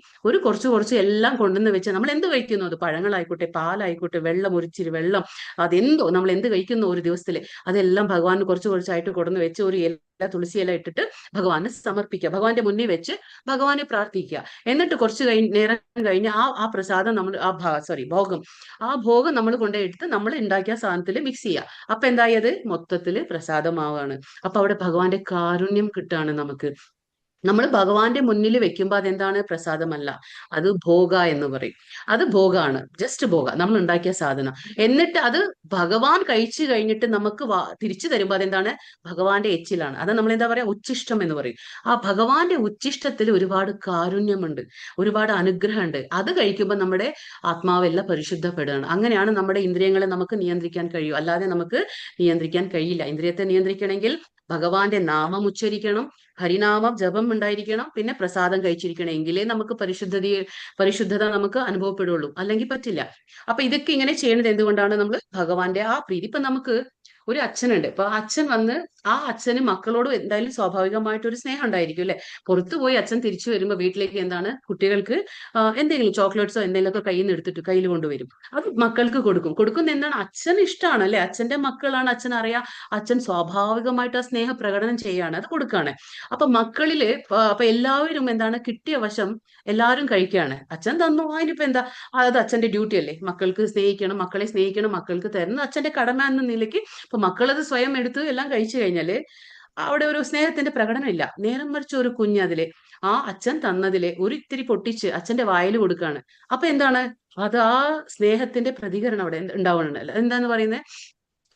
കുറച്ച് എല്ലാം കൊണ്ടുവന്ന് വെച്ച് നമ്മൾ എന്ത് കഴിക്കുന്നു, അത് പഴങ്ങളായിക്കോട്ടെ, പാലായിക്കോട്ടെ, വെള്ളം, ഒരിച്ചിരി വെള്ളം, അതെന്തോ നമ്മൾ എന്ത് കഴിക്കുന്നു ഒരു ദിവസത്തിൽ അതെല്ലാം ഭഗവാന് കുറച്ചായിട്ട് കൊണ്ടുവന്ന് വെച്ച് ഒരു തുളസി ഇല ഇട്ടിട്ട് ഭഗവാന് സമർപ്പിക്കുക, ഭഗവാന്റെ മുന്നിൽ വെച്ച് ഭഗവാനെ പ്രാർത്ഥിക്കുക. എന്നിട്ട് കുറച്ച് നേരം കഴിഞ്ഞ് ആ പ്രസാദം നമ്മൾ ഭോഗം നമ്മൾ കൊണ്ടുപോയിട്ട് നമ്മൾ ഉണ്ടാക്കിയ സാധനത്തിൽ മിക്സ് ചെയ്യുക. അപ്പൊ എന്തായത്? മൊത്തത്തില് പ്രസാദമാവാണ്. അപ്പൊ അവിടെ ഭഗവാന്റെ കാരുണ്യം കിട്ടാണ് നമുക്ക്. നമ്മൾ ഭഗവാന്റെ മുന്നിൽ വെക്കുമ്പോൾ അതെന്താണ്? പ്രസാദമല്ല, അത് ഭോഗ എന്ന് പറയും. അത് ഭോഗാണ്, ജസ്റ്റ് ഭോഗ, നമ്മൾ ഉണ്ടാക്കിയ സാധനം. എന്നിട്ട് അത് ഭഗവാൻ കഴിച്ചു കഴിഞ്ഞിട്ട് നമുക്ക് തിരിച്ചു തരുമ്പോൾ അതെന്താണ്? ഭഗവാന്റെ എച്ചിലാണ്. അത് നമ്മൾ എന്താ പറയാ? ഉച്ചിഷ്ടം എന്ന് പറയും. ആ ഭഗവാന്റെ ഉച്ചിഷ്ടത്തിൽ ഒരുപാട് കാരുണ്യമുണ്ട്, ഒരുപാട് അനുഗ്രഹമുണ്ട്. അത് കഴിക്കുമ്പോൾ നമ്മുടെ ആത്മാവെല്ലാം പരിശുദ്ധപ്പെടുകയാണ്. അങ്ങനെയാണ് നമ്മുടെ ഇന്ദ്രിയങ്ങളെ നമുക്ക് നിയന്ത്രിക്കാൻ കഴിയൂ, അല്ലാതെ നമുക്ക് നിയന്ത്രിക്കാൻ കഴിയില്ല. ഇന്ദ്രിയത്തെ നിയന്ത്രിക്കണമെങ്കിൽ ഭഗവാന്റെ നാമം ഉച്ചരിക്കണം, ഹരിനാമം ജപം ഉണ്ടായിരിക്കണം, പിന്നെ പ്രസാദം കഴിച്ചിരിക്കണം. എങ്കിലേ നമുക്ക് പരിശുദ്ധത നമുക്ക് അനുഭവപ്പെടുള്ളൂ, അല്ലെങ്കിൽ പറ്റില്ല. അപ്പൊ ഇതൊക്കെ ഇങ്ങനെ ചെയ്യണത് എന്തുകൊണ്ടാണ്? നമ്മൾ ഭഗവാന്റെ ആ പ്രീതി. ഇപ്പൊ നമുക്ക് ഒരു അച്ഛനുണ്ട്. അപ്പൊ അച്ഛൻ വന്ന് ആ അച്ഛന് മക്കളോട് എന്തായാലും സ്വാഭാവികമായിട്ടൊരു സ്നേഹം ഉണ്ടായിരിക്കും അല്ലെ. പുറത്തു പോയി അച്ഛൻ തിരിച്ചു വരുമ്പോ വീട്ടിലേക്ക് എന്താണ് കുട്ടികൾക്ക് എന്തെങ്കിലും ചോക്ലേറ്റ്സോ എന്തെങ്കിലുമൊക്കെ കയ്യിൽ നിന്ന് എടുത്തിട്ട് കയ്യിൽ കൊണ്ടുവരും. അത് മക്കൾക്ക് കൊടുക്കുന്ന എന്താണ് അച്ഛന് ഇഷ്ടമാണ് അല്ലെ. അച്ഛന്റെ മക്കളാണ്, അച്ഛൻ അറിയാം. അച്ഛൻ സ്വാഭാവികമായിട്ട് ആ സ്നേഹ പ്രകടനം ചെയ്യാണ്, അത് കൊടുക്കാണ്. അപ്പൊ മക്കളില് അപ്പൊ എല്ലാവരും എന്താണ് കിട്ടിയ വശം എല്ലാവരും കഴിക്കുകയാണ്. അച്ഛൻ തന്നു, അതിനിപ്പോ എന്താ, അത് അച്ഛന്റെ ഡ്യൂട്ടി അല്ലേ. മക്കൾക്ക് സ്നേഹിക്കണം, മക്കളെ സ്നേഹിക്കണം, മക്കൾക്ക് തരുന്ന അച്ഛന്റെ കടമ എന്ന നിലയ്ക്ക് ഇപ്പൊ മക്കളത് സ്വയം എടുത്ത് എല്ലാം കഴിച്ചു കഴിഞ്ഞാല് അവിടെ ഒരു സ്നേഹത്തിന്റെ പ്രകടനം ഇല്ല. നേരം മറിച്ച് ഒരു കുഞ്ഞതിലെ ആ അച്ഛൻ തന്നതിലെ ഒരു ഇത്തിരി പൊട്ടിച്ച് അച്ഛന്റെ വായിൽ കൊടുക്കാണ്. അപ്പൊ എന്താണ് അത്, ആ സ്നേഹത്തിന്റെ പ്രതികരണം അവിടെ ഉണ്ടാവണം. എന്താന്ന് പറയുന്നത്,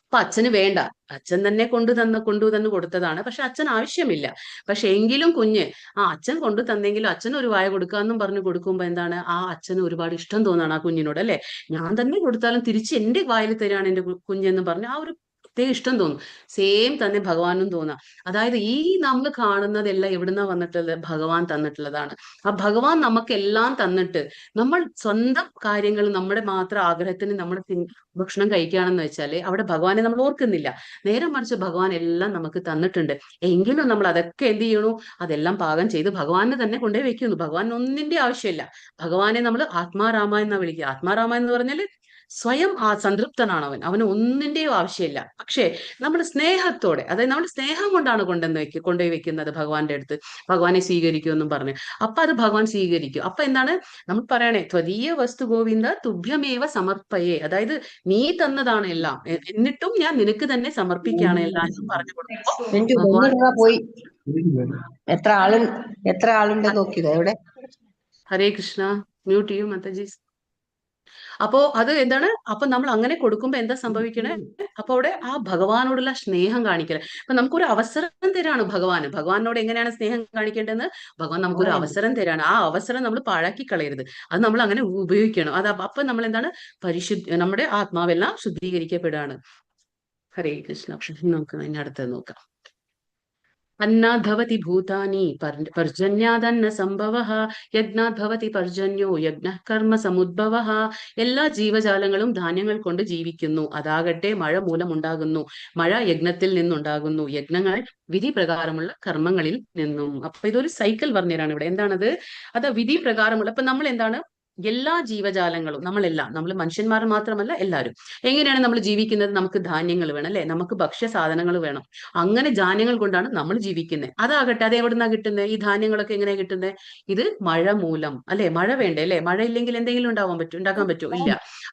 അപ്പൊ അച്ഛന് വേണ്ട, അച്ഛൻ തന്നെ കൊണ്ടുതന്ന് കൊടുത്തതാണ്, പക്ഷെ അച്ഛൻ ആവശ്യമില്ല. പക്ഷെ എങ്കിലും കുഞ്ഞ് അച്ഛൻ കൊണ്ടു തന്നെങ്കിലും അച്ഛൻ ഒരു വായ കൊടുക്കാന്നും പറഞ്ഞു കൊടുക്കുമ്പോ എന്താണ്, ആ അച്ഛന് ഒരുപാട് ഇഷ്ടം തോന്നാണ് ആ കുഞ്ഞിനോട് അല്ലെ. ഞാൻ തന്നെ കൊടുത്താലും തിരിച്ച് എന്റെ വായിൽ തരാണ് എന്റെ കുഞ്ഞെന്ന് പറഞ്ഞു ആ ഒരു പ്രത്യേക ഇഷ്ടം തോന്നും. സെയിം തന്നെ ഭഗവാനും തോന്നാം. അതായത് ഈ നമ്മൾ കാണുന്നതെല്ലാം എവിടുന്നാ വന്നിട്ടുള്ളത്, ഭഗവാൻ തന്നിട്ടുള്ളതാണ്. ആ ഭഗവാൻ നമുക്കെല്ലാം തന്നിട്ട് നമ്മൾ സ്വന്തം കാര്യങ്ങൾ നമ്മുടെ മാത്രം ആഗ്രഹത്തിന് നമ്മൾ ഭക്ഷണം കഴിക്കുകയാണെന്ന് വെച്ചാല് അവിടെ ഭഗവാനെ നമ്മൾ ഓർക്കുന്നില്ല. നേരെ മറിച്ച് ഭഗവാൻ എല്ലാം നമുക്ക് തന്നിട്ടുണ്ട്. എങ്കിലും നമ്മൾ അതൊക്കെ എന്ത് ചെയ്യണു, അതെല്ലാം പാകം ചെയ്ത് ഭഗവാനെ തന്നെ കൊണ്ടുപോയി വെക്കുന്നു. ഭഗവാൻ ഒന്നിന്റെ ആവശ്യമില്ല. ഭഗവാനെ നമ്മൾ ആത്മാരാമ എന്നാ വിളിക്കുക. ആത്മാരാമ എന്ന് പറഞ്ഞാല് സ്വയം സംതൃപ്തനാണ് അവന് ഒന്നിന്റെയും ആവശ്യമില്ല. പക്ഷേ നമ്മൾ സ്നേഹത്തോടെ, അതായത് നമ്മൾ സ്നേഹം കൊണ്ടാണ് കൊണ്ടുപോയി വെക്കുന്നത് ഭഗവാന്റെ അടുത്ത്. ഭഗവാനെ സ്വീകരിക്കുമെന്നും പറഞ്ഞു. അപ്പൊ അത് ഭഗവാൻ സ്വീകരിക്കും. അപ്പൊ എന്താണ് നമ്മൾ പറയണേ, ത്വദീയ വസ്തു ഗോവിന്ദ തുഭ്യമേവ സമർപ്പയേ, അതായത് നീ തന്നതാണ് എല്ലാം, എന്നിട്ടും ഞാൻ നിനക്ക് തന്നെ സമർപ്പിക്കുകയാണ് എല്ലാം എന്ന് പറഞ്ഞു കൊടുക്കുമ്പോ ഭഗവാൻ
പോയി. എത്ര ആളുണ്ട് നോക്കിയത് എവിടെ?
ഹരേ കൃഷ്ണ. മ്യൂട്ട് ചെയ്യൂ മാതാജി. അപ്പോ അത് എന്താണ്, അപ്പൊ നമ്മൾ അങ്ങനെ കൊടുക്കുമ്പോ എന്താ സംഭവിക്കണേ, അപ്പൊ അവിടെ ആ ഭഗവാനോടുള്ള സ്നേഹം കാണിക്കല്. അപ്പൊ നമുക്കൊരു അവസരം തരാണ് ഭഗവാനോട് എങ്ങനെയാണ് സ്നേഹം കാണിക്കേണ്ടതെന്ന് ഭഗവാൻ നമുക്കൊരു അവസരം തരാണ്. ആ അവസരം നമ്മൾ പാഴാക്കി കളയരുത്, അത് നമ്മൾ അങ്ങനെ ഉപയോഗിക്കണം. അത് അപ്പൊ നമ്മൾ എന്താണ്, നമ്മുടെ ആത്മാവെല്ലാം ശുദ്ധീകരിക്കപ്പെടുകയാണ്. ഹരേ കൃഷ്ണ. നമുക്ക് ഇനി അടുത്തത് നോക്കാം. അന്നാദ് ഭവതി ഭൂതാനി പർജന്യാദന്ന സംഭവഃ യജ്ഞാദ് ഭവതി പർജന്യോ യജ്ഞഃ കർമ്മ സമുദ്ഭവഃ. എല്ലാ ജീവജാലങ്ങളും ധാന്യങ്ങൾ കൊണ്ട് ജീവിക്കുന്നു, അതാകട്ടെ മഴ മൂലം ഉണ്ടാകുന്നു. മഴ യജ്ഞത്തിൽ നിന്നുണ്ടാകുന്നു, യജ്ഞങ്ങൾ വിധി പ്രകാരമുള്ള കർമ്മങ്ങളിൽ നിന്നും. അപ്പൊ ഇതൊരു സൈക്കിൾ പറഞ്ഞുതരാണ് ഇവിടെ. എന്താണത്, അത് വിധി പ്രകാരമുള്ള. അപ്പൊ നമ്മൾ എന്താണ്, എല്ലാ ജീവജാലങ്ങളും, നമ്മൾ മനുഷ്യന്മാർ മാത്രമല്ല എല്ലാവരും എങ്ങനെയാണ് നമ്മൾ ജീവിക്കുന്നത്, നമുക്ക് ധാന്യങ്ങൾ വേണം അല്ലെ, നമുക്ക് ഭക്ഷ്യ സാധനങ്ങൾ വേണം. അങ്ങനെ ധാന്യങ്ങൾ കൊണ്ടാണ് നമ്മൾ ജീവിക്കുന്നത്. അതാകട്ടെ അത് എവിടുന്നാ കിട്ടുന്നത്, ഈ ധാന്യങ്ങളൊക്കെ എങ്ങനെയാ കിട്ടുന്നത്, ഇത് മഴ മൂലം അല്ലെ. മഴ വേണ്ടേ അല്ലെ, മഴ ഇല്ലെങ്കിൽ എന്തെങ്കിലും ഉണ്ടാക്കാൻ പറ്റുമോ, ഇല്ല.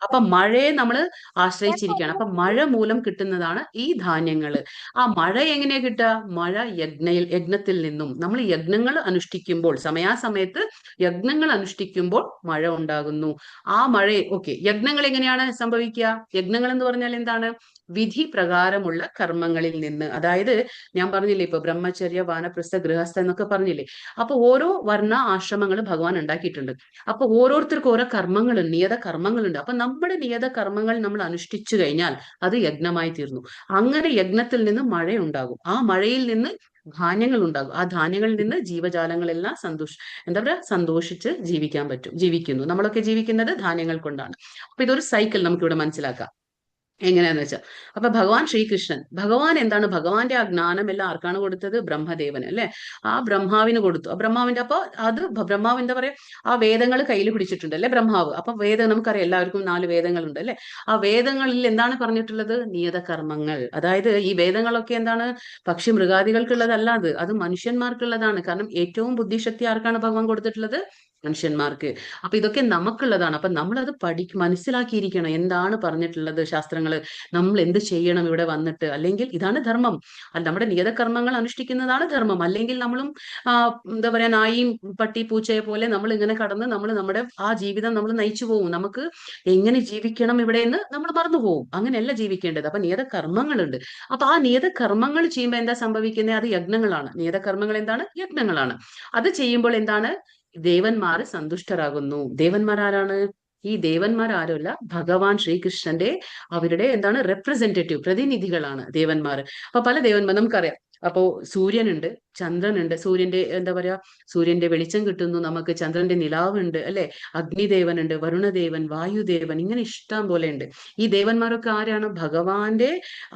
അപ്പൊ മഴയെ നമ്മൾ ആശ്രയിച്ചിരിക്കുകയാണ്. അപ്പൊ മഴ മൂലം കിട്ടുന്നതാണ് ഈ ധാന്യങ്ങൾ. ആ മഴ എങ്ങനെയാ കിട്ടുക, മഴ യജ്ഞത്തിൽ നിന്നും. നമ്മൾ യജ്ഞങ്ങൾ അനുഷ്ഠിക്കുമ്പോൾ, സമയാസമയത്ത് യജ്ഞങ്ങൾ അനുഷ്ഠിക്കുമ്പോൾ മഴ ഉണ്ടാകുന്നു. ആ മഴ യജ്ഞങ്ങൾ എങ്ങനെയാണ് സംഭവിക്കുക, യജ്ഞങ്ങൾ എന്ന് പറഞ്ഞാൽ എന്താണ്, വിധി പ്രകാരമുള്ള കർമ്മങ്ങളിൽ നിന്ന്. അതായത് ഞാൻ പറഞ്ഞില്ലേ ഇപ്പൊ ബ്രഹ്മചര്യ, വാനപ്രസ്ഥ, ഗൃഹസ്ഥ എന്നൊക്കെ പറഞ്ഞില്ലേ. അപ്പൊ ഓരോ വർണ്ണ ആശ്രമങ്ങൾ ഭഗവാൻ ഉണ്ടാക്കിയിട്ടുണ്ട്. അപ്പൊ ഓരോരുത്തർക്കും ഓരോ കർമ്മങ്ങളുണ്ട്, നിയത കർമ്മങ്ങളുണ്ട്. അപ്പൊ നമ്മുടെ നിയത കർമ്മങ്ങൾ നമ്മൾ അനുഷ്ഠിച്ചു കഴിഞ്ഞാൽ അത് യജ്ഞമായി തീർന്നു. അങ്ങനെ യജ്ഞത്തിൽ നിന്ന് മഴ ഉണ്ടാകും. ആ മഴയിൽ നിന്ന് ധാന്യങ്ങൾ ഉണ്ടാകും. ആ ധാന്യങ്ങളിൽ നിന്ന് ജീവജാലങ്ങളെല്ലാം സന്തോഷിച്ച് ജീവിക്കുന്നു. നമ്മളൊക്കെ ജീവിക്കുന്നത് ധാന്യങ്ങൾ കൊണ്ടാണ്. അപ്പൊ ഇതൊരു സൈക്കിൾ നമുക്കിവിടെ മനസ്സിലാക്കാം. എങ്ങനെയാന്ന് വെച്ചാൽ, അപ്പൊ ഭഗവാൻ ശ്രീകൃഷ്ണൻ, ഭഗവാൻ എന്താണ്, ഭഗവാന്റെ ആ ജ്ഞാനം എല്ലാം ആർക്കാണ് കൊടുത്തത്, ബ്രഹ്മദേവന് അല്ലെ. ആ ബ്രഹ്മാവിന് കൊടുത്തു. ആ ബ്രഹ്മാവിന്റെ, അപ്പൊ അത് ബ്രഹ്മാവ് എന്താ പറയാ, ആ വേദങ്ങൾ കയ്യിൽ പിടിച്ചിട്ടുണ്ട് അല്ലെ ബ്രഹ്മാവ്. അപ്പൊ നമുക്കറിയാം എല്ലാവർക്കും 4 വേദങ്ങളുണ്ട് അല്ലെ. ആ വേദങ്ങളിൽ എന്താണ് പറഞ്ഞിട്ടുള്ളത്, നിയത കർമ്മങ്ങൾ. അതായത് ഈ വേദങ്ങളൊക്കെ എന്താണ്, പക്ഷി മൃഗാദികൾക്കുള്ളതല്ല, അത് മനുഷ്യന്മാർക്കുള്ളതാണ്. കാരണം ഏറ്റവും ബുദ്ധിശക്തി ആർക്കാണ് ഭഗവാൻ കൊടുത്തിട്ടുള്ളത്, മനുഷ്യന്മാർക്ക്. അപ്പൊ ഇതൊക്കെ നമുക്കുള്ളതാണ്. അപ്പൊ നമ്മളത് മനസ്സിലാക്കിയിരിക്കണം, എന്താണ് പറഞ്ഞിട്ടുള്ളത് ശാസ്ത്രങ്ങള്, നമ്മൾ എന്ത് ചെയ്യണം ഇവിടെ വന്നിട്ട്. അല്ലെങ്കിൽ ഇതാണ് ധർമ്മം, നമ്മുടെ നിയതകർമ്മങ്ങൾ അനുഷ്ഠിക്കുന്നതാണ് ധർമ്മം. അല്ലെങ്കിൽ നമ്മളും എന്താ പറയാ, നായിയും പട്ടി പൂച്ചയെ പോലെ നമ്മൾ ഇങ്ങനെ കടന്ന് നമ്മുടെ ആ ജീവിതം നമ്മൾ നയിച്ചു പോകും. നമുക്ക് എങ്ങനെ ജീവിക്കണം ഇവിടെ എന്ന് നമ്മൾ മറന്നു പോകും. അങ്ങനെയല്ല ജീവിക്കേണ്ടത്. അപ്പൊ നിയതകർമ്മങ്ങളുണ്ട്. അപ്പൊ ആ നിയതകർമ്മങ്ങൾ ചെയ്യുമ്പോൾ എന്താ സംഭവിക്കുന്നത്, അത് യജ്ഞങ്ങളാണ്. നിയതകർമ്മങ്ങൾ എന്താണ്, യജ്ഞങ്ങളാണ്. അത് ചെയ്യുമ്പോൾ എന്താണ്, ദേവന്മാർ സന്തുഷ്ടരാകുന്നു. ദേവന്മാർ ആരാണ്, ഈ ദേവന്മാർ ആരുമല്ല, ഭഗവാൻ ശ്രീകൃഷ്ണന്റെ അവരുടെ എന്താണ് റെപ്രസെന്റേറ്റീവ്, പ്രതിനിധികളാണ് ദേവന്മാർ. അപ്പൊ പല ദേവന്മാർ നമുക്കറിയാം, അപ്പോ സൂര്യനുണ്ട്, ചന്ദ്രനുണ്ട്. സൂര്യന്റെ എന്താ പറയാ, സൂര്യന്റെ വെളിച്ചം കിട്ടുന്നു നമുക്ക്, ചന്ദ്രന്റെ നിലാവുണ്ട് അല്ലെ, അഗ്നിദേവനുണ്ട്, വരുണദേവൻ, വായുദേവൻ, ഇങ്ങനെ ഇഷ്ടം പോലെ ഉണ്ട്. ഈ ദേവന്മാരൊക്കെ ആരാണ്? ഭഗവാന്റെ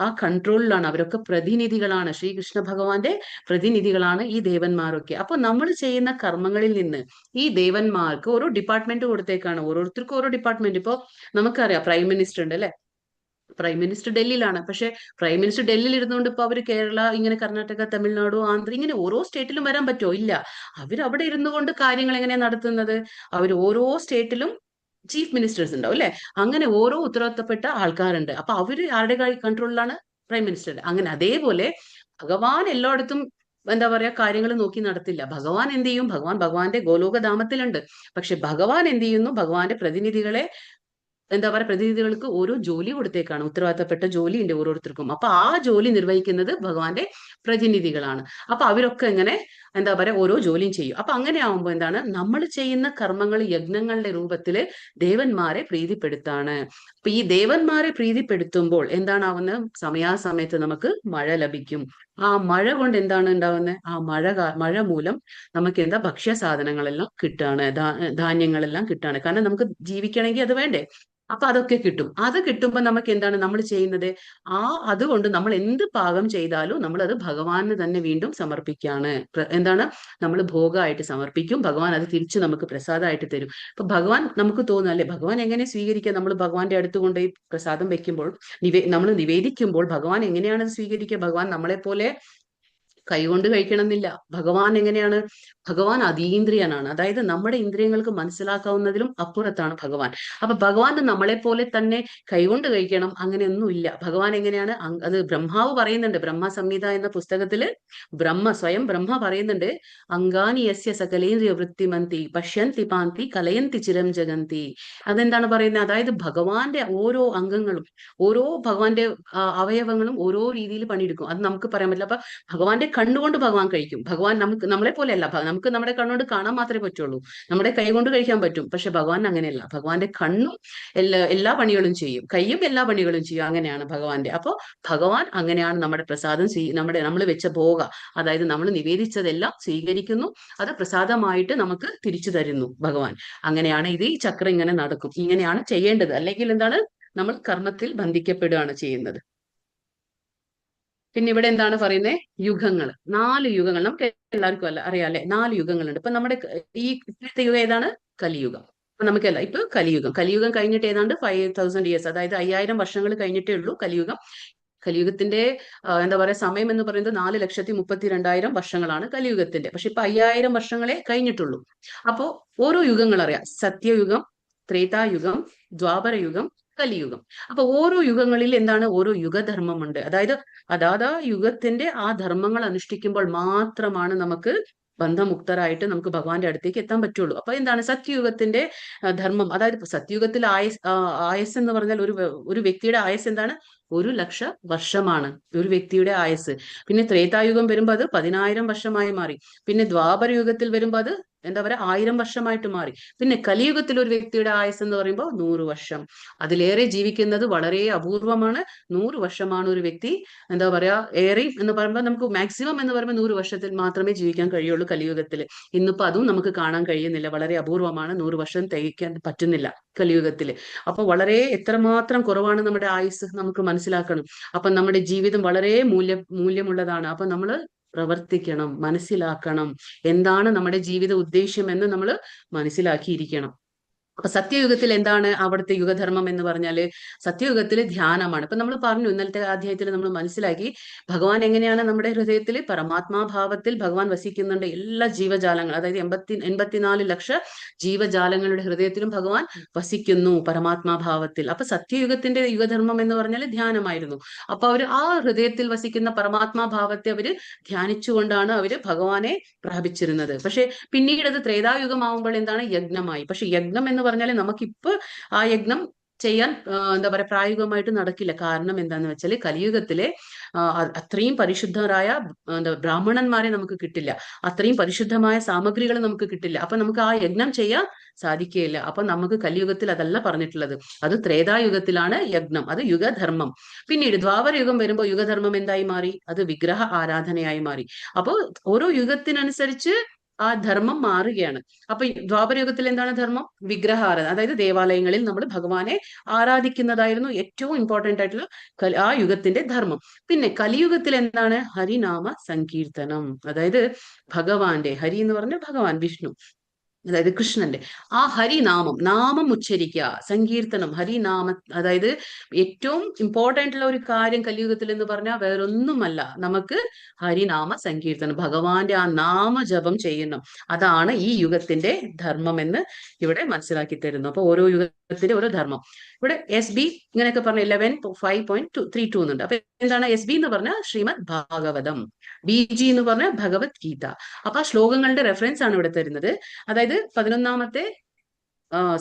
ആ കൺട്രോളിലാണ്. അവരൊക്കെ പ്രതിനിധികളാണ്, ശ്രീകൃഷ്ണ ഭഗവാന്റെ പ്രതിനിധികളാണ് ഈ ദേവന്മാരൊക്കെ. അപ്പൊ നമ്മൾ ചെയ്യുന്ന കർമ്മങ്ങളിൽ നിന്ന് ഈ ദേവന്മാർക്ക് ഓരോ ഡിപ്പാർട്ട്മെന്റ് കൊടുത്തേക്കാണ്, ഓരോരുത്തർക്കും ഓരോ ഡിപ്പാർട്ട്മെന്റ്. ഇപ്പൊ നമുക്കറിയാം പ്രൈം മിനിസ്റ്റർ ഉണ്ട് അല്ലെ, പ്രൈം മിനിസ്റ്റർ ഡൽഹിയിലാണ്. പക്ഷെ പ്രൈം മിനിസ്റ്റർ ഡൽഹിയിൽ ഇരുന്നുകൊണ്ട് ഇപ്പൊ അവര് കേരള, ഇങ്ങനെ കർണാടക, തമിഴ്നാട്, ആന്ധ്ര, ഇങ്ങനെ ഓരോ സ്റ്റേറ്റിലും വരാൻ പറ്റുമോ? ഇല്ല. അവർ അവിടെ ഇരുന്നു കൊണ്ട് കാര്യങ്ങൾ എങ്ങനെയാ നടത്തുന്നത്? അവർ ഓരോ സ്റ്റേറ്റിലും ചീഫ് മിനിസ്റ്റേഴ്സ് ഉണ്ടാവും അല്ലെ, അങ്ങനെ ഓരോ ഉത്തരവാദിത്തപ്പെട്ട ആൾക്കാരുണ്ട്. അപ്പൊ അവര് ആരുടെ കൺട്രോളിലാണ്? പ്രൈം മിനിസ്റ്ററുടെ. അങ്ങനെ അതേപോലെ ഭഗവാൻ എല്ലായിടത്തും എന്താ പറയാ കാര്യങ്ങൾ നോക്കി നടത്തില്ല. ഭഗവാൻ എന്ത് ചെയ്യും? ഭഗവാന്റെ ഗോലോകധാമത്തിലുണ്ട്. പക്ഷെ ഭഗവാൻ എന്ത് ചെയ്യുന്നു? ഭഗവാന്റെ പ്രതിനിധികളെ എന്താ പറയുക, പ്രതിനിധികൾക്ക് ഓരോ ജോലി കൊടുത്തേക്കാണ്, ഉത്തരവാദിത്തപ്പെട്ട ജോലി ഉണ്ട് ഓരോരുത്തർക്കും. അപ്പൊ ആ ജോലി നിർവഹിക്കുന്നത് ഭഗവാന്റെ പ്രതിനിധികളാണ്. അപ്പൊ അവരൊക്കെ ഇങ്ങനെ എന്താ പറയുക ഓരോ ജോലിയും ചെയ്യും. അപ്പൊ അങ്ങനെ ആവുമ്പോൾ എന്താണ്, നമ്മൾ ചെയ്യുന്ന കർമ്മങ്ങൾ യജ്ഞങ്ങളുടെ രൂപത്തില് ദേവന്മാരെ പ്രീതിപ്പെടുത്താണ്. അപ്പൊ ഈ ദേവന്മാരെ പ്രീതിപ്പെടുത്തുമ്പോൾ എന്താണാവുന്നത്? സമയാസമയത്ത് നമുക്ക് മഴ ലഭിക്കും. ആ മഴ കൊണ്ട് എന്താണ് ഉണ്ടാവുന്നത്? ആ മഴ മൂലം നമുക്ക് എന്താ ഭക്ഷ്യ സാധനങ്ങളെല്ലാം കിട്ടാണ്, ധാന്യങ്ങളെല്ലാം കിട്ടാണ്. കാരണം നമുക്ക് ജീവിക്കണമെങ്കിൽ അത് വേണ്ടേ? അപ്പൊ അതൊക്കെ കിട്ടും. അത് കിട്ടുമ്പോൾ നമുക്ക് എന്താണ് നമ്മൾ ചെയ്യുന്നത്? അതുകൊണ്ട് നമ്മൾ എന്ത് പാകം ചെയ്താലും നമ്മൾ അത് ഭഗവാന് തന്നെ വീണ്ടും സമർപ്പിക്കുകയാണ്. എന്താണ്, നമ്മൾ ഭോഗമായിട്ട് സമർപ്പിക്കും, ഭഗവാൻ അത് തിരിച്ച് നമുക്ക് പ്രസാദമായിട്ട് തരും. ഇപ്പൊ ഭഗവാൻ നമുക്ക് തോന്നുന്നു അല്ലെ, ഭഗവാൻ എങ്ങനെ സ്വീകരിക്കുക? നമ്മൾ ഭഗവാന്റെ അടുത്ത് കൊണ്ടുപോയി പ്രസാദം വെക്കുമ്പോൾ, നമ്മൾ നിവേദിക്കുമ്പോൾ ഭഗവാൻ എങ്ങനെയാണ് അത് സ്വീകരിക്കുക? ഭഗവാൻ നമ്മളെ പോലെ കൈകൊണ്ട് കഴിക്കണമെന്നില്ല. ഭഗവാൻ എങ്ങനെയാണ്? ഭഗവാൻ അതീന്ദ്രിയനാണ്. അതായത് നമ്മുടെ ഇന്ദ്രിയങ്ങൾക്ക് മനസ്സിലാക്കാവുന്നതിലും അപ്പുറത്താണ് ഭഗവാൻ. അപ്പൊ ഭഗവാന് നമ്മളെ പോലെ തന്നെ കൈകൊണ്ട് കഴിക്കണം അങ്ങനെയൊന്നുമില്ല. ഭഗവാൻ എങ്ങനെയാണ്? അത് ബ്രഹ്മാവ് പറയുന്നുണ്ട്, ബ്രഹ്മ സംഹിത എന്ന പുസ്തകത്തില് സ്വയം ബ്രഹ്മ പറയുന്നുണ്ട്, അംഗാനി യസ്യ സകലേന്ദ്രിയ വൃത്തിമന്തി പശ്യന്തി പാന്തി കലയന്തി ചിരം ജഗന്തി. അതെന്താണ് പറയുന്നത്? അതായത് ഭഗവാന്റെ ഓരോ അംഗങ്ങളും, ഓരോ ഭഗവാന്റെ അവയവങ്ങളും ഓരോ രീതിയിൽ പണിയെടുക്കും. അത് നമുക്ക് പറയാൻ പറ്റില്ല. അപ്പൊ ഭഗവാന്റെ കണ്ണുകൊണ്ട് ഭഗവാൻ കഴിക്കും. ഭഗവാൻ നമ്മളെ പോലെയല്ല. നമുക്ക് നമ്മുടെ കണ്ണുകൊണ്ട് കാണാൻ മാത്രമേ പറ്റുള്ളൂ, നമ്മുടെ കൈ കൊണ്ട് കഴിക്കാൻ പറ്റും. പക്ഷെ ഭഗവാൻ അങ്ങനെയല്ല. ഭഗവാന്റെ കണ്ണും എല്ലാ പണികളും ചെയ്യും, കൈയും എല്ലാ പണികളും ചെയ്യും. അങ്ങനെയാണ് ഭഗവാന്റെ. അപ്പോ ഭഗവാൻ അങ്ങനെയാണ് നമ്മുടെ പ്രസാദം നമ്മൾ വെച്ച ഭോഗ, അതായത് നമ്മൾ നിവേദിച്ചതെല്ലാം സ്വീകരിക്കുന്നു, അത് പ്രസാദമായിട്ട് നമുക്ക് തിരിച്ചു തരുന്നു ഭഗവാൻ. അങ്ങനെയാണ് ഈ ചക്രം ഇങ്ങനെ നടക്കും. ഇങ്ങനെയാണ് ചെയ്യേണ്ടത്. അല്ലെങ്കിൽ എന്താണ്, നമ്മൾ കർമ്മത്തിൽ ബന്ധിക്കപ്പെടുകയാണ് ചെയ്യുന്നത്. പിന്നെ ഇവിടെ എന്താണ് പറയുന്നത്? യുഗങ്ങൾ, 4 യുഗങ്ങൾ നമുക്ക് എല്ലാവർക്കും അറിയാം അല്ലെ, 4 യുഗങ്ങളുണ്ട്. ഇപ്പൊ നമ്മുടെ ഈ ഇപ്പോഴത്തെ യുഗം ഏതാണ്? കലിയുഗം. അപ്പൊ നമുക്കല്ല, ഇപ്പൊ കലിയുഗം കഴിഞ്ഞിട്ട് ഏതാണ്ട് 5000 years, അതായത് 5000 വർഷങ്ങൾ കഴിഞ്ഞിട്ടേ ഉള്ളൂ കലിയുഗം. കലിയുഗത്തിന്റെ എന്താ പറയാ സമയം എന്ന് പറയുന്നത് 4,32,000 വർഷങ്ങളാണ് കലിയുഗത്തിന്റെ. പക്ഷെ ഇപ്പൊ 5000 വർഷങ്ങളെ കഴിഞ്ഞിട്ടുള്ളൂ. അപ്പോ ഓരോ യുഗങ്ങൾ അറിയാം: സത്യയുഗം, ത്രേതായുഗം, ദ്വാപരയുഗം, കലിയുഗം. അപ്പൊ ഓരോ യുഗങ്ങളിൽ എന്താണ്? ഓരോ യുഗധർമ്മമുണ്ട്. അതായത് ആ യുഗത്തിന്റെ ആ ധർമ്മങ്ങൾ അനുഷ്ഠിക്കുമ്പോൾ മാത്രമാണ് നമുക്ക് ബന്ധമുക്തരായിട്ട് നമുക്ക് ഭഗവാന്റെ അടുത്തേക്ക് എത്താൻ പറ്റുള്ളൂ. അപ്പൊ എന്താണ് സത്യയുഗത്തിന്റെ ധർമ്മം? അതായത് സത്യയുഗത്തിൽ ആയസ് എന്ന് പറഞ്ഞാൽ ഒരു വ്യക്തിയുടെ ആയസ് എന്താണ്? 1,00,000 വർഷമാണ് ഒരു വ്യക്തിയുടെ ആയസ്. പിന്നെ ത്രേതായുഗം വരുമ്പോൾ അത് 10,000 വർഷമായി മാറി. പിന്നെ ദ്വാപര യുഗത്തിൽ വരുമ്പോൾ അത് എന്താ പറയാ 1000 വർഷമായിട്ട് മാറി. പിന്നെ കലിയുഗത്തിൽ ഒരു വ്യക്തിയുടെ ആയുസ് എന്ന് പറയുമ്പോൾ 100 വർഷം. അതിലേറെ ജീവിക്കുന്നത് വളരെ അപൂർവമാണ്. 100 വർഷമാണ് ഒരു വ്യക്തി എന്താ പറയാ ഏറെ എന്ന് പറയുമ്പോൾ, നമുക്ക് മാക്സിമം എന്ന് പറയുമ്പോൾ 100 വർഷത്തിൽ മാത്രമേ ജീവിക്കാൻ കഴിയുള്ളൂ കലിയുഗത്തിൽ. ഇന്നിപ്പോ അതും നമുക്ക് കാണാൻ കഴിയുന്നില്ല, വളരെ അപൂർവമാണ്. 100 വർഷം തികയ്ക്കാൻ പറ്റുന്നില്ല കലിയുഗത്തിൽ. അപ്പൊ വളരെ എത്രമാത്രം കുറവാണ് നമ്മുടെ ആയുസ് നമുക്ക് മനസ്സിലാക്കണം. അപ്പൊ നമ്മുടെ ജീവിതം വളരെ മൂല്യമുള്ളതാണ്. അപ്പൊ നമ്മള് പ്രവർത്തിക്കണം, മനസ്സിലാക്കണം എന്താണ് നമ്മുടെ ജീവിത ഉദ്ദേശ്യം എന്ന് നമ്മൾ മനസ്സിലാക്കിയിരിക്കണം. അപ്പൊ സത്യയുഗത്തിൽ എന്താണ് അവിടുത്തെ യുഗധർമ്മം എന്ന് പറഞ്ഞാല്? സത്യയുഗത്തില് ധ്യാനമാണ്. ഇപ്പൊ നമ്മൾ പറഞ്ഞു, ഇന്നലത്തെ അധ്യായത്തിൽ നമ്മൾ മനസ്സിലാക്കി ഭഗവാൻ എങ്ങനെയാണ് നമ്മുടെ ഹൃദയത്തിൽ പരമാത്മാഭാവത്തിൽ ഭഗവാൻ വസിക്കുന്നുണ്ട്. എല്ലാ ജീവജാലങ്ങൾ, അതായത് 84 ലക്ഷം ജീവജാലങ്ങളുടെ ഹൃദയത്തിലും ഭഗവാൻ വസിക്കുന്നു പരമാത്മാഭാവത്തിൽ. അപ്പൊ സത്യയുഗത്തിന്റെ യുഗധർമ്മം എന്ന് പറഞ്ഞാൽ ധ്യാനമായിരുന്നു. അപ്പൊ അവര് ആ ഹൃദയത്തിൽ വസിക്കുന്ന പരമാത്മാഭാവത്തെ അവര് ധ്യാനിച്ചുകൊണ്ടാണ് അവര് ഭഗവാനെ പ്രാപിച്ചിരുന്നത്. പക്ഷെ പിന്നീട് അത് ത്രേതായുഗമാവുമ്പോൾ എന്താണ്? യജ്ഞമായി. പക്ഷെ യജ്ഞം എന്ന് പറഞ്ഞാൽ നമുക്കിപ്പോ ആ യജ്ഞം ചെയ്യാൻ എന്താ പറയാ പ്രായോഗികമായിട്ട് നടക്കില്ല. കാരണം എന്താന്ന് വെച്ചാൽ കലിയുഗത്തിലെ അത്രയും പരിശുദ്ധരായ എന്താ ബ്രാഹ്മണന്മാരെ നമുക്ക് കിട്ടില്ല, അത്രയും പരിശുദ്ധമായ സാമഗ്രികൾ നമുക്ക് കിട്ടില്ല. അപ്പൊ നമുക്ക് ആ യജ്ഞം ചെയ്യാൻ സാധിക്കുകയില്ല. അപ്പൊ നമുക്ക് കലിയുഗത്തിൽ അതല്ല പറഞ്ഞിട്ടുള്ളത്, അത് ത്രേതായുഗത്തിലാണ് യജ്ഞം, അത് യുഗധർമ്മം. പിന്നീട് ദ്വാപര യുഗം വരുമ്പോൾ യുഗധർമ്മം എന്തായി മാറി? അത് വിഗ്രഹ ആരാധനയായി മാറി. അപ്പോൾ ഓരോ യുഗത്തിനനുസരിച്ച് ആ ധർമ്മം മാറുകയാണ്. അപ്പൊ ദ്വാപര യുഗത്തിൽ എന്താണ് ധർമ്മം? വിഗ്രഹ ആരാധന, അതായത് ദേവാലയങ്ങളിൽ നമ്മൾ ഭഗവാനെ ആരാധിക്കുന്നതായിരുന്നു ഏറ്റവും ഇമ്പോർട്ടന്റ് ആയിട്ടുള്ള ആ യുഗത്തിന്റെ ധർമ്മം. പിന്നെ കലിയുഗത്തിൽ എന്താണ്? ഹരിനാമ സങ്കീർത്തനം, അതായത് ഭഗവാന്റെ, ഹരി എന്ന് പറഞ്ഞ ഭഗവാൻ വിഷ്ണു, അതായത് കൃഷ്ണന്റെ ആ ഹരിനാമം, നാമം ഉച്ചരിക്കുക, സങ്കീർത്തനം, ഹരിനാമ, അതായത് ഏറ്റവും ഇമ്പോർട്ടന്റ് ഉള്ള ഒരു കാര്യം കലിയുഗത്തിൽ എന്ന് പറഞ്ഞാൽ വേറൊന്നുമല്ല, നമുക്ക് ഹരിനാമ സങ്കീർത്തനം, ഭഗവാന്റെ ആ നാമജപം ചെയ്യണം. അതാണ് ഈ യുഗത്തിന്റെ ധർമ്മം എന്ന് ഇവിടെ മനസ്സിലാക്കി തരുന്നു. അപ്പൊ ഓരോ യുഗത്തിന്റെ ഓരോ ധർമ്മം. ഇവിടെ SB ഇങ്ങനെയൊക്കെ പറഞ്ഞ 11.5.32 എന്നുണ്ട്. അപ്പൊ എന്താണ് SB എന്ന് പറഞ്ഞാൽ ശ്രീമദ് ഭാഗവതം, BG എന്ന് പറഞ്ഞാൽ ഭഗവത്ഗീത. അപ്പൊ ആ ശ്ലോകങ്ങളുടെ റെഫറൻസ് ആണ് ഇവിടെ തരുന്നത്. അതായത് 11ാമത്തെ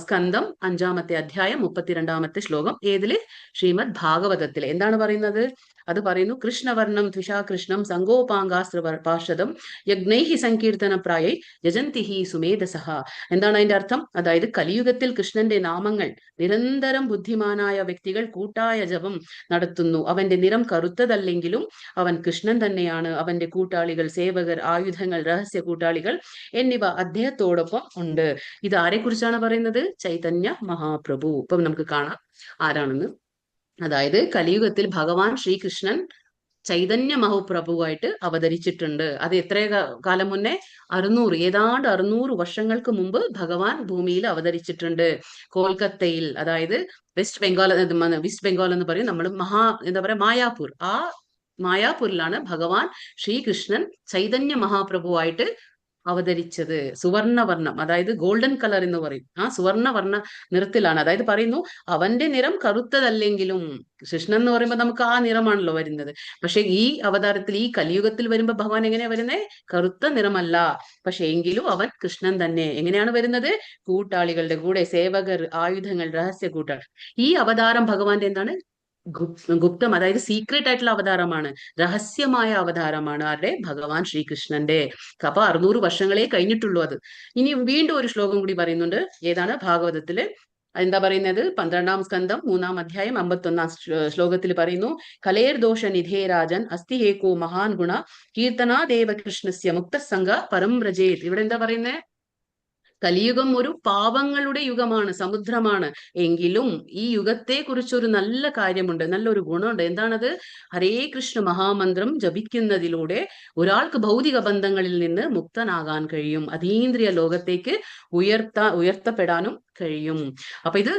സ്കന്ധം 5ാമത്തെ അധ്യായം 32ാമത്തെ ശ്ലോകം. ഏതില്? ശ്രീമദ് ഭാഗവതത്തില്. എന്താണ് പറയുന്നത്? അത് പറയുന്നു, കൃഷ്ണവർണം ത്വിഷാകൃഷ്ണം സങ്കോപാംഗാസ്ത്ര പാർഷദം യജ്ഞൈഹി സങ്കീർത്തന പ്രായൈ യജന്തിഹി സുമേധസഹ. എന്താണ് അതിന്റെ അർത്ഥം? അതായത് കലിയുഗത്തിൽ കൃഷ്ണന്റെ നാമങ്ങൾ നിരന്തരം ബുദ്ധിമാനായ വ്യക്തികൾ കൂട്ടായ ജപം നടത്തുന്നു. അവന്റെ നിറം കറുത്തതല്ലെങ്കിലും അവൻ കൃഷ്ണൻ തന്നെയാണ്. അവന്റെ കൂട്ടാളികൾ, സേവകർ, ആയുധങ്ങൾ, രഹസ്യ കൂട്ടാളികൾ എന്നിവ അദ്ദേഹത്തോടൊപ്പം ഉണ്ട്. ഇത് ആരെ കുറിച്ചാണ് പറയുന്നത്? ചൈതന്യ മഹാപ്രഭു. ഇപ്പം നമുക്ക് കാണാം ആരാണെന്ന്. അതായത് കലിയുഗത്തിൽ ഭഗവാൻ ശ്രീകൃഷ്ണൻ ചൈതന്യ മഹാപ്രഭുവായിട്ട് അവതരിച്ചിട്ടുണ്ട്. അത് എത്ര കാലം മുന്നേ? 600, ഏതാണ്ട് 600 വർഷങ്ങൾക്ക് മുമ്പ് ഭഗവാൻ ഭൂമിയിൽ അവതരിച്ചിട്ടുണ്ട്. കോൽക്കത്തയിൽ, അതായത് വെസ്റ്റ് ബംഗാൾ എന്ന് പറയും നമ്മൾ, എന്താ പറയാ, മായാപൂർ. ആ മായാപൂരിലാണ് ഭഗവാൻ ശ്രീകൃഷ്ണൻ ചൈതന്യ മഹാപ്രഭുവായിട്ട് അവതരിച്ചത്. സുവർണവർണ്ണം, അതായത് ഗോൾഡൻ കളർ എന്ന് പറയും, ആ സുവർണവർണ്ണ നിറത്തിലാണ്. അതായത് പറയുന്നു, അവന്റെ നിറം കറുത്തതല്ലെങ്കിലും, കൃഷ്ണൻ എന്ന് പറയുമ്പോൾ നമുക്ക് ആ നിറമാണല്ലോ വരുന്നത്. പക്ഷെ ഈ അവതാരത്തിൽ, ഈ കലിയുഗത്തിൽ വരുമ്പോ ഭഗവാൻ എങ്ങനെയാ വരുന്നത്? കറുത്ത നിറമല്ല, പക്ഷെ എങ്കിലും അവൻ കൃഷ്ണൻ തന്നെ. എങ്ങനെയാണ് വരുന്നത്? കൂട്ടാളികളുടെ കൂടെ, സേവകർ, ആയുധങ്ങൾ, രഹസ്യ കൂട്ടാളി. ഈ അവതാരം ഭഗവാന്റെ എന്താണ്? ഗുപ്തം, അതായത് സീക്രട്ട് ആയിട്ടുള്ള അവതാരമാണ്, രഹസ്യമായ അവതാരമാണ്. ആരുടെ? ഭഗവാൻ ശ്രീകൃഷ്ണന്റെ. അപ്പൊ 600 വർഷങ്ങളെ കഴിഞ്ഞിട്ടുള്ളൂ അത്. ഇനി വീണ്ടും ഒരു ശ്ലോകം കൂടി പറയുന്നുണ്ട്. ഏതാണ്? ഭാഗവതത്തില് എന്താ പറയുന്നത്? 12ാം സ്കന്ധം 3ാം അധ്യായം 51ാം ശ്ലോകത്തിൽ പറയുന്നു, കലേർ ദോഷ നിധേ രാജൻ അസ്തി ഏകോ മഹാൻ ഗുണ കീർത്തനാ ദേവ കൃഷ്ണസ്യ മുക്തസംഗ പരം വ്രജേത്. ഇവിടെ എന്താ പറയുന്നത്? കലിയുഗം ഒരു പാവങ്ങളുടെ യുഗമാണ്, സമുദ്രമാണ്. എങ്കിലും ഈ യുഗത്തെ കുറിച്ചൊരു നല്ല കാര്യമുണ്ട്, നല്ലൊരു ഗുണമുണ്ട്. എന്താണത്? ഹരേ കൃഷ്ണ മഹാമന്ത്രം ജപിക്കുന്നതിലൂടെ ഒരാൾക്ക് ഭൗതിക ബന്ധങ്ങളിൽ നിന്ന് മുക്തനാകാൻ കഴിയും, അതീന്ദ്രിയ ലോകത്തേക്ക് ഉയർത്തപ്പെടാനും കഴിയും. അപ്പൊ ഇത്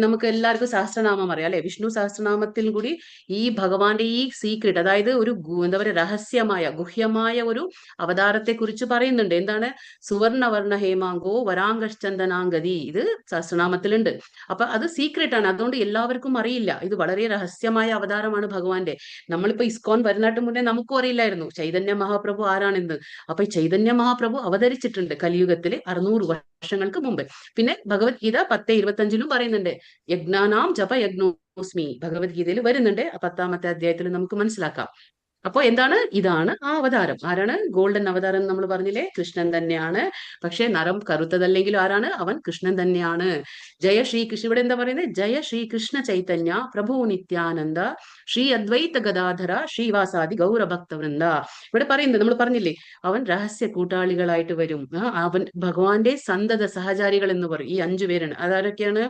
നമുക്ക് എല്ലാവർക്കും സഹസ്രനാമം അറിയാം അല്ലെ? വിഷ്ണു സഹസ്രനാമത്തിൽ കൂടി ഈ ഭഗവാന്റെ ഈ സീക്രട്ട്, അതായത് ഒരു എന്താ പറയുക, രഹസ്യമായ ഗുഹ്യമായ ഒരു അവതാരത്തെ കുറിച്ച് പറയുന്നുണ്ട്. എന്താണ്? സുവർണവർണ്ണ ഹേമാങ്കോ വരാങ്കശ്ചന്ദനാംഗതി. ഇത് സഹസ്രനാമത്തിലുണ്ട്. അപ്പൊ അത് സീക്രട്ട് ആണ്, അതുകൊണ്ട് എല്ലാവർക്കും അറിയില്ല. ഇത് വളരെ രഹസ്യമായ അവതാരമാണ് ഭഗവാന്റെ. നമ്മളിപ്പോ ഇസ്കോൺ വരുന്നാട്ട് മുന്നേ നമുക്കും അറിയില്ലായിരുന്നു ചൈതന്യ മഹാപ്രഭു ആരാണെന്ന്. അപ്പൊ ഈ ചൈതന്യ മഹാപ്രഭു അവതരിച്ചിട്ടുണ്ട് കലിയുഗത്തില് 600 വർഷങ്ങൾക്ക് മുമ്പ്. പിന്നെ ഭഗവത്ഗീത 10:25 പറയുന്നുണ്ട്, യജ്ഞാനാം ജപ യജ്ഞോസ്മി. ഭഗവത്ഗീതയിൽ വരുന്നുണ്ട്. 10ാമത്തെ അധ്യായത്തിൽ നമുക്ക് മനസ്സിലാക്കാം. അപ്പൊ എന്താണ്? ഇതാണ് ആ അവതാരം. ആരാണ്? ഗോൾഡൻ അവതാരം നമ്മൾ പറഞ്ഞില്ലേ? കൃഷ്ണൻ തന്നെയാണ്. പക്ഷെ നിറം കറുത്തതല്ലെങ്കിലും ആരാണ്? അവൻ കൃഷ്ണൻ തന്നെയാണ്. ജയ ശ്രീകൃഷ്ണ. ഇവിടെ എന്താ പറയുന്നത്? ജയ ശ്രീകൃഷ്ണ ചൈതന്യ പ്രഭു നിത്യാനന്ദ ശ്രീ അദ്വൈത ഗദാധര ശ്രീവാസാദി ഗൗരഭക്തവൃന്ദ. ഇവിടെ പറയുന്നത് നമ്മൾ പറഞ്ഞില്ലേ, അവൻ രഹസ്യ കൂട്ടാളികളായിട്ട് വരും. അവൻ ഭഗവാന്റെ സന്തത സഹചാരികൾ എന്ന് പറയും. ഈ 5 പേരാണ്. അതാരൊക്കെയാണ്?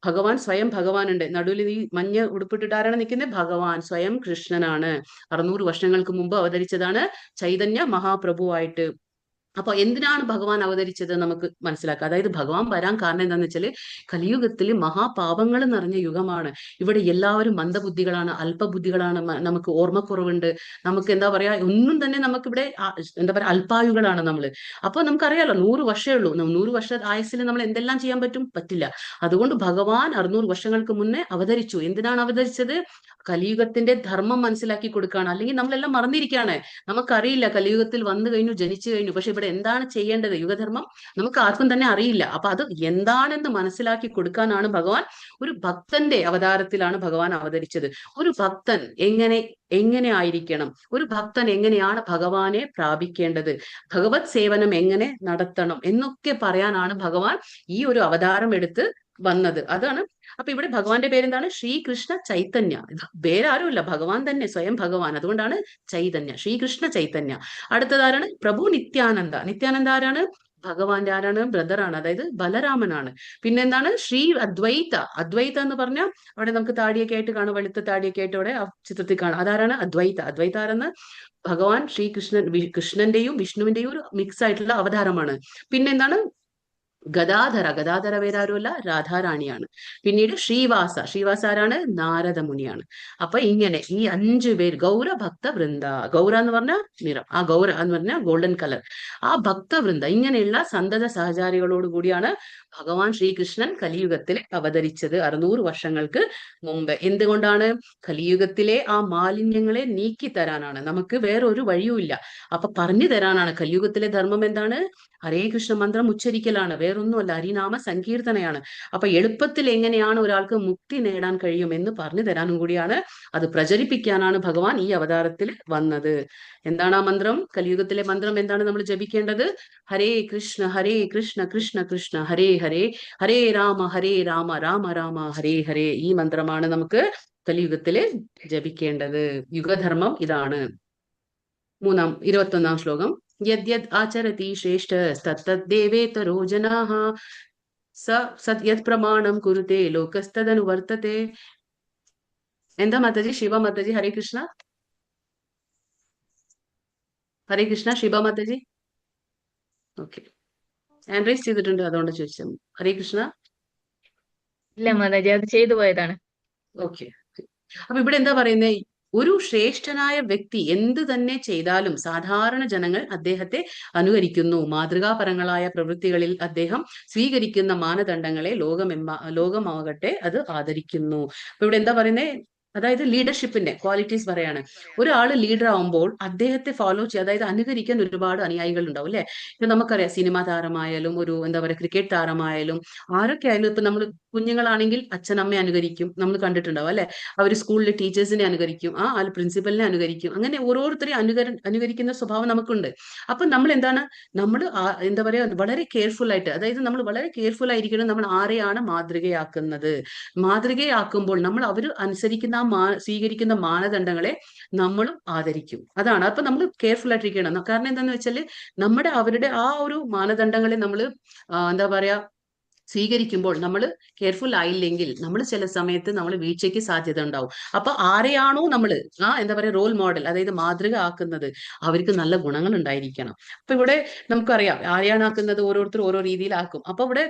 ഭഗവാൻ സ്വയം ഭഗവാനുണ്ട്. നടുവിൽ ഈ മഞ്ഞ ഉടുപ്പിട്ടിട്ട് ആരാണ് നിൽക്കുന്നത്? ഭഗവാൻ സ്വയം കൃഷ്ണനാണ്. 600 വർഷങ്ങൾക്ക് മുമ്പ് അവതരിച്ചതാണ് ചൈതന്യ മഹാപ്രഭുവായിട്ട്. അപ്പൊ എന്തിനാണ് ഭഗവാൻ അവതരിച്ചത് നമുക്ക് മനസ്സിലാക്കാം. അതായത് ഭഗവാൻ വരാൻ കാരണം എന്താണെന്ന് വെച്ചാല് കലിയുഗത്തിൽ മഹാപാപങ്ങൾ നിറഞ്ഞ യുഗമാണ്. ഇവിടെ എല്ലാവരും മന്ദബുദ്ധികളാണ്, അല്പബുദ്ധികളാണ്, നമുക്ക് ഓർമ്മക്കുറവുണ്ട്, നമുക്ക് എന്താ പറയാ, ഒന്നും തന്നെ നമുക്കിവിടെ എന്താ പറയാ, അല്പായുകളാണ് നമ്മള്. അപ്പൊ നമുക്കറിയാലോ 100 വർഷമേ ഉള്ളൂ. 100 വർഷ ആയുസ്സിൽ നമ്മൾ എന്തെല്ലാം ചെയ്യാൻ പറ്റില്ല. അതുകൊണ്ട് ഭഗവാൻ 600 വർഷങ്ങൾക്ക് മുന്നേ അവതരിച്ചു. എന്തിനാണ് അവതരിച്ചത്? കലിയുഗത്തിന്റെ ധർമ്മം മനസ്സിലാക്കി കൊടുക്കുകയാണ്. അല്ലെങ്കിൽ നമ്മളെല്ലാം മറന്നിരിക്കുകയാണ്, നമുക്കറിയില്ല കലിയുഗത്തിൽ വന്നു കഴിഞ്ഞു, ജനിച്ചു കഴിഞ്ഞു. പക്ഷെ ഇവിടെ ഇവിടെ എന്താണ് ചെയ്യേണ്ടത്, യുഗധർമ്മം നമുക്ക് ആർക്കും തന്നെ അറിയില്ല. അപ്പൊ അത് എന്താണെന്ന് മനസ്സിലാക്കി കൊടുക്കാനാണ് ഭഗവാൻ, ഒരു ഭക്തന്റെ അവതാരത്തിലാണ് ഭഗവാൻ അവതരിച്ചത്. ഒരു ഭക്തൻ എങ്ങനെ ആയിരിക്കണം, ഒരു ഭക്തൻ എങ്ങനെയാണ് ഭഗവാനെ പ്രാപിക്കേണ്ടത്, ഭഗവത് സേവനം എങ്ങനെ നടത്തണം എന്നൊക്കെ പറയാനാണ് ഭഗവാൻ ഈ ഒരു അവതാരം എടുത്ത് വന്നത്. അതാണ്. അപ്പൊ ഇവിടെ ഭഗവാന്റെ പേരെന്താണ്? ശ്രീകൃഷ്ണ ചൈതന്യ. ഇത് വേറാരുമില്ല, ഭഗവാൻ തന്നെ, സ്വയം ഭഗവാൻ. അതുകൊണ്ടാണ് ചൈതന്യ, ശ്രീകൃഷ്ണ ചൈതന്യ. അടുത്തതാരാണ്? പ്രഭു നിത്യാനന്ദ. നിത്യാനന്ദ ആരാണ്? ഭഗവാന്റെ ആരാണ്? ബ്രദറാണ്, അതായത് ബലരാമനാണ്. പിന്നെന്താണ്? ശ്രീ അദ്വൈത. അദ്വൈത എന്ന് പറഞ്ഞാൽ അവിടെ നമുക്ക് താടിയൊക്കെ ആയിട്ട് കാണും, വെളുത്ത താടിയൊക്കെ ആയിട്ട് അവിടെ ആ ചിത്രത്തിൽ കാണാം. അതാരാണ്? അദ്വൈത. അദ്വൈത ആരെന്ന്? ഭഗവാൻ കൃഷ്ണന്റെയും വിഷ്ണുവിന്റെയും ഒരു മിക്സ് ആയിട്ടുള്ള അവതാരമാണ്. പിന്നെന്താണ്? ഗദാധര. ഗദാധര വേറാരുമല്ല, രാധാറാണിയാണ്. പിന്നീട് ശ്രീവാസ. ശ്രീവാസ ആരാണ്? നാരദ മുനിയാണ്. അപ്പൊ ഇങ്ങനെ ഈ 5 പേര് ഗൗരഭക്ത വൃന്ദ. ഗൗര എന്ന് പറഞ്ഞാൽ നിറം, ആ ഗൗര എന്ന് പറഞ്ഞാൽ ഗോൾഡൻ കളർ. ആ ഭക്തവൃന്ദ, ഇങ്ങനെയുള്ള സന്തത സഹചാരികളോട് കൂടിയാണ് ഭഗവാൻ ശ്രീകൃഷ്ണൻ കലിയുഗത്തിൽ അവതരിച്ചത് 600 വർഷങ്ങൾക്ക് മുമ്പ്. എന്തുകൊണ്ടാണ്? കലിയുഗത്തിലെ ആ മാലിന്യങ്ങളെ നീക്കി തരാനാണ്. നമുക്ക് വേറൊരു വഴിയുമില്ല. അപ്പൊ പറഞ്ഞു തരാനാണ്. കലിയുഗത്തിലെ ധർമ്മം എന്താണ്? ഹരേ കൃഷ്ണ മന്ത്രം ഉച്ചരിക്കലാണ്, വേറൊന്നുമല്ല, ഹരിനാമ സങ്കീർത്തനയാണ്. അപ്പൊ എളുപ്പത്തിൽ എങ്ങനെയാണ് ഒരാൾക്ക് മുക്തി നേടാൻ കഴിയും എന്ന് പറഞ്ഞു തരാനും കൂടിയാണ്, അത് പ്രചരിപ്പിക്കാനാണ് ഭഗവാൻ ഈ അവതാരത്തിൽ വന്നത്. എന്താണ് ആ മന്ത്രം? കലിയുഗത്തിലെ മന്ത്രം എന്താണ് നമ്മൾ ജപിക്കേണ്ടത്? ഹരേ കൃഷ്ണ കൃഷ്ണ കൃഷ്ണ ഹരേ ഹരേ, ഹരേ രാമ രാമ രാമ ഹരേ ഹരേ. ഈ മന്ത്രമാണ് നമുക്ക് കലിയുഗത്തില് ജപിക്കേണ്ടത്. യുഗധർമ്മം ഇതാണ്. 21 ശ്ലോകം. യദ്യത് ആചരതി ശ്രേഷ്ഠ തത്തദ്ദേവേതരോ ജനാഃ സത് പ്രമാണം കുരുതേ ലോകസ്തദനുവർത്തത്തെ. എന്താ Mataji? Shiva Mataji. Hare Krishna. Hare Krishna. Shiva Mataji. Okay, hand raise ചെയ്തിട്ടുണ്ട്, അതുകൊണ്ട് ചോദിച്ചത്. ഹരേ കൃഷ്ണ.
ഇല്ല മാതാജി, അത് ചെയ്തു പോയതാണ്.
ഓക്കെ. അപ്പൊ ഇവിടെ എന്താ പറയുന്നത്? ഒരു ശ്രേഷ്ഠനായ വ്യക്തി എന്ത് തന്നെ ചെയ്താലും സാധാരണ ജനങ്ങൾ അദ്ദേഹത്തെ അനുകരിക്കുന്നു. മാതൃകാപരങ്ങളായ പ്രവൃത്തികളിൽ അദ്ദേഹം സ്വീകരിക്കുന്ന മാനദണ്ഡങ്ങളെ ലോകമാകട്ടെ അത് ആദരിക്കുന്നു. അപ്പൊ ഇവിടെ എന്താ പറയുന്നത്? അതായത് ലീഡർഷിപ്പിന്റെ ക്വാളിറ്റീസ് പറയാണ്. ഒരാൾ ലീഡർ ആവുമ്പോൾ അദ്ദേഹത്തെ ഫോളോ ചെയ്യുക, അതായത് അനുകരിക്കാൻ ഒരുപാട് അനുയായികൾ ഉണ്ടാവും അല്ലെ. ഇപ്പൊ നമുക്കറിയാം, സിനിമാ താരമായാലും ഒരു എന്താ പറയുക ക്രിക്കറ്റ് താരമായാലും ആരൊക്കെ ആയാലും, ഇപ്പൊ നമ്മൾ കുഞ്ഞുങ്ങളാണെങ്കിൽ അച്ഛനമ്മയെ അനുകരിക്കും, നമ്മൾ കണ്ടിട്ടുണ്ടാവും അല്ലെ. അവർ സ്കൂളിലെ ടീച്ചേഴ്സിനെ അനുകരിക്കും, പ്രിൻസിപ്പലിനെ അനുകരിക്കും. അങ്ങനെ ഓരോരുത്തരെയും അനുകരിക്കുന്ന സ്വഭാവം നമുക്കുണ്ട്. അപ്പൊ നമ്മൾ എന്താണ്, നമ്മൾ എന്താ പറയാ വളരെ കെയർഫുൾ ആയിട്ട്, അതായത് നമ്മൾ വളരെ കെയർഫുൾ ആയിരിക്കണം. നമ്മൾ ആരെയാണ് മാതൃകയാക്കുന്നത്, മാതൃകയാക്കുമ്പോൾ നമ്മൾ അവർ അനുസരിക്കുന്ന സ്വീകരിക്കുന്ന മാനദണ്ഡങ്ങളെ നമ്മളും ആദരിക്കും. അതാണ്. അപ്പൊ നമ്മൾ കെയർഫുൾ ആയിട്ടിരിക്കണം. കാരണം എന്താന്ന് വെച്ചാല് അവരുടെ ആ ഒരു മാനദണ്ഡങ്ങളെ നമ്മൾ എന്താ പറയാ സ്വീകരിക്കുമ്പോൾ നമ്മൾ കെയർഫുൾ ആയില്ലെങ്കിൽ നമ്മൾ ചില സമയത്ത് നമ്മൾ വീഴ്ചയ്ക്ക് സാധ്യത ഉണ്ടാവും. അപ്പൊ ആരെയാണോ നമ്മൾ എന്താ പറയാ റോൾ മോഡൽ, അതായത് മാതൃക ആക്കുന്നത്, അവർക്ക് നല്ല ഗുണങ്ങൾ ഉണ്ടായിരിക്കണം. അപ്പൊ ഇവിടെ നമുക്കറിയാം, ആരെയാണ് ആക്കുന്നത്? ഓരോരുത്തർ ഓരോ രീതിയിലാക്കും. അപ്പൊ ഇവിടെ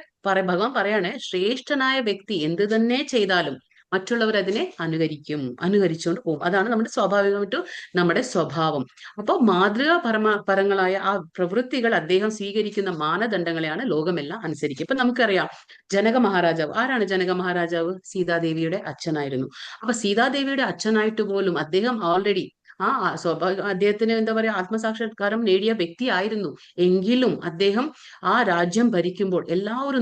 ഭഗവാൻ പറയാണ്, ശ്രേഷ്ഠനായ വ്യക്തി എന്ത് തന്നെ ചെയ്താലും മറ്റുള്ളവർ അതിനെ അനുകരിച്ചുകൊണ്ട് പോകും. അതാണ് നമ്മുടെ സ്വാഭാവികമായിട്ടും നമ്മുടെ സ്വഭാവം. അപ്പൊ പരങ്ങളായ ആ പ്രവൃത്തികൾ അദ്ദേഹം സ്വീകരിക്കുന്ന മാനദണ്ഡങ്ങളെയാണ് ലോകമെല്ലാം അനുസരിക്കുക. ഇപ്പൊ നമുക്കറിയാം, ജനക മഹാരാജാവ് ആരാണ്? ജനക മഹാരാജാവ് സീതാദേവിയുടെ അച്ഛനായിരുന്നു. അപ്പൊ സീതാദേവിയുടെ അച്ഛനായിട്ട് പോലും അദ്ദേഹം ഓൾറെഡി അദ്ദേഹത്തിന് എന്താ പറയാ ആത്മസാക്ഷാത്കാരം നേടിയ വ്യക്തിയായിരുന്നു. എങ്കിലും അദ്ദേഹം ആ രാജ്യം ഭരിക്കുമ്പോൾ എല്ലാവരും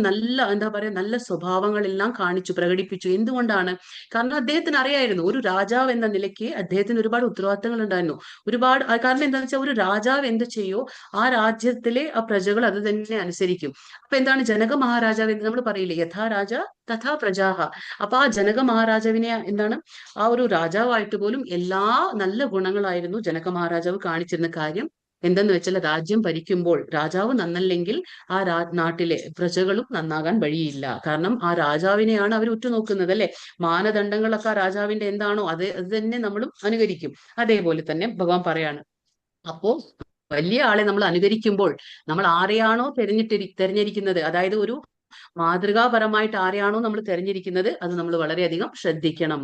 എന്താ പറയാ നല്ല സ്വഭാവങ്ങളെല്ലാം പ്രകടിപ്പിച്ചു. എന്തുകൊണ്ടാണ്? കാരണം അദ്ദേഹത്തിന് അറിയായിരുന്നു, ഒരു രാജാവ് എന്ന നിലയ്ക്ക് അദ്ദേഹത്തിന് ഒരുപാട് ഉത്തരവാദിത്തങ്ങൾ ഉണ്ടായിരുന്നു. കാരണം എന്താണെന്ന് വെച്ചാൽ, ഒരു രാജാവ് എന്ത് ചെയ്യോ ആ രാജ്യത്തിലെ ആ പ്രജകൾ അത് തന്നെ അനുസരിക്കും. അപ്പൊ എന്താണ് ജനക മഹാരാജാവ് എന്ന് നമ്മൾ പറയില്ലേ, യഥാ രാജ തഥാ പ്രജാഹ. അപ്പൊ ആ ജനക മഹാരാജാവിനെ എന്താണ്, ആ ഒരു രാജാവായിട്ട് പോലും എല്ലാ നല്ല ഗുണങ്ങളായിരുന്നു ജനക മഹാരാജാവ് കാണിച്ചിരുന്ന. കാര്യം എന്തെന്ന് വെച്ചാൽ, രാജ്യം ഭരിക്കുമ്പോൾ രാജാവ് നന്നല്ലെങ്കിൽ ആ നാട്ടിലെ പ്രജകളും നന്നാകാൻ വഴിയില്ല. കാരണം ആ രാജാവിനെയാണ് അവർ ഉറ്റുനോക്കുന്നത് അല്ലെ. മാനദണ്ഡങ്ങളൊക്കെ ആ രാജാവിന്റെ എന്താണോ അത് തന്നെ നമ്മളും അനുകരിക്കും. അതേപോലെ തന്നെ ഭഗവാൻ പറയാണ്, അപ്പോ വലിയ ആളെ നമ്മൾ അനുകരിക്കുമ്പോൾ നമ്മൾ ആരെയാണോ തെരഞ്ഞെടുക്കുന്നത്, അതായത് ഒരു മാതൃകാപരമായിട്ട് ആരെയാണോ നമ്മൾ തെരഞ്ഞെടുക്കുന്നത്, അത് നമ്മൾ വളരെയധികം ശ്രദ്ധിക്കണം.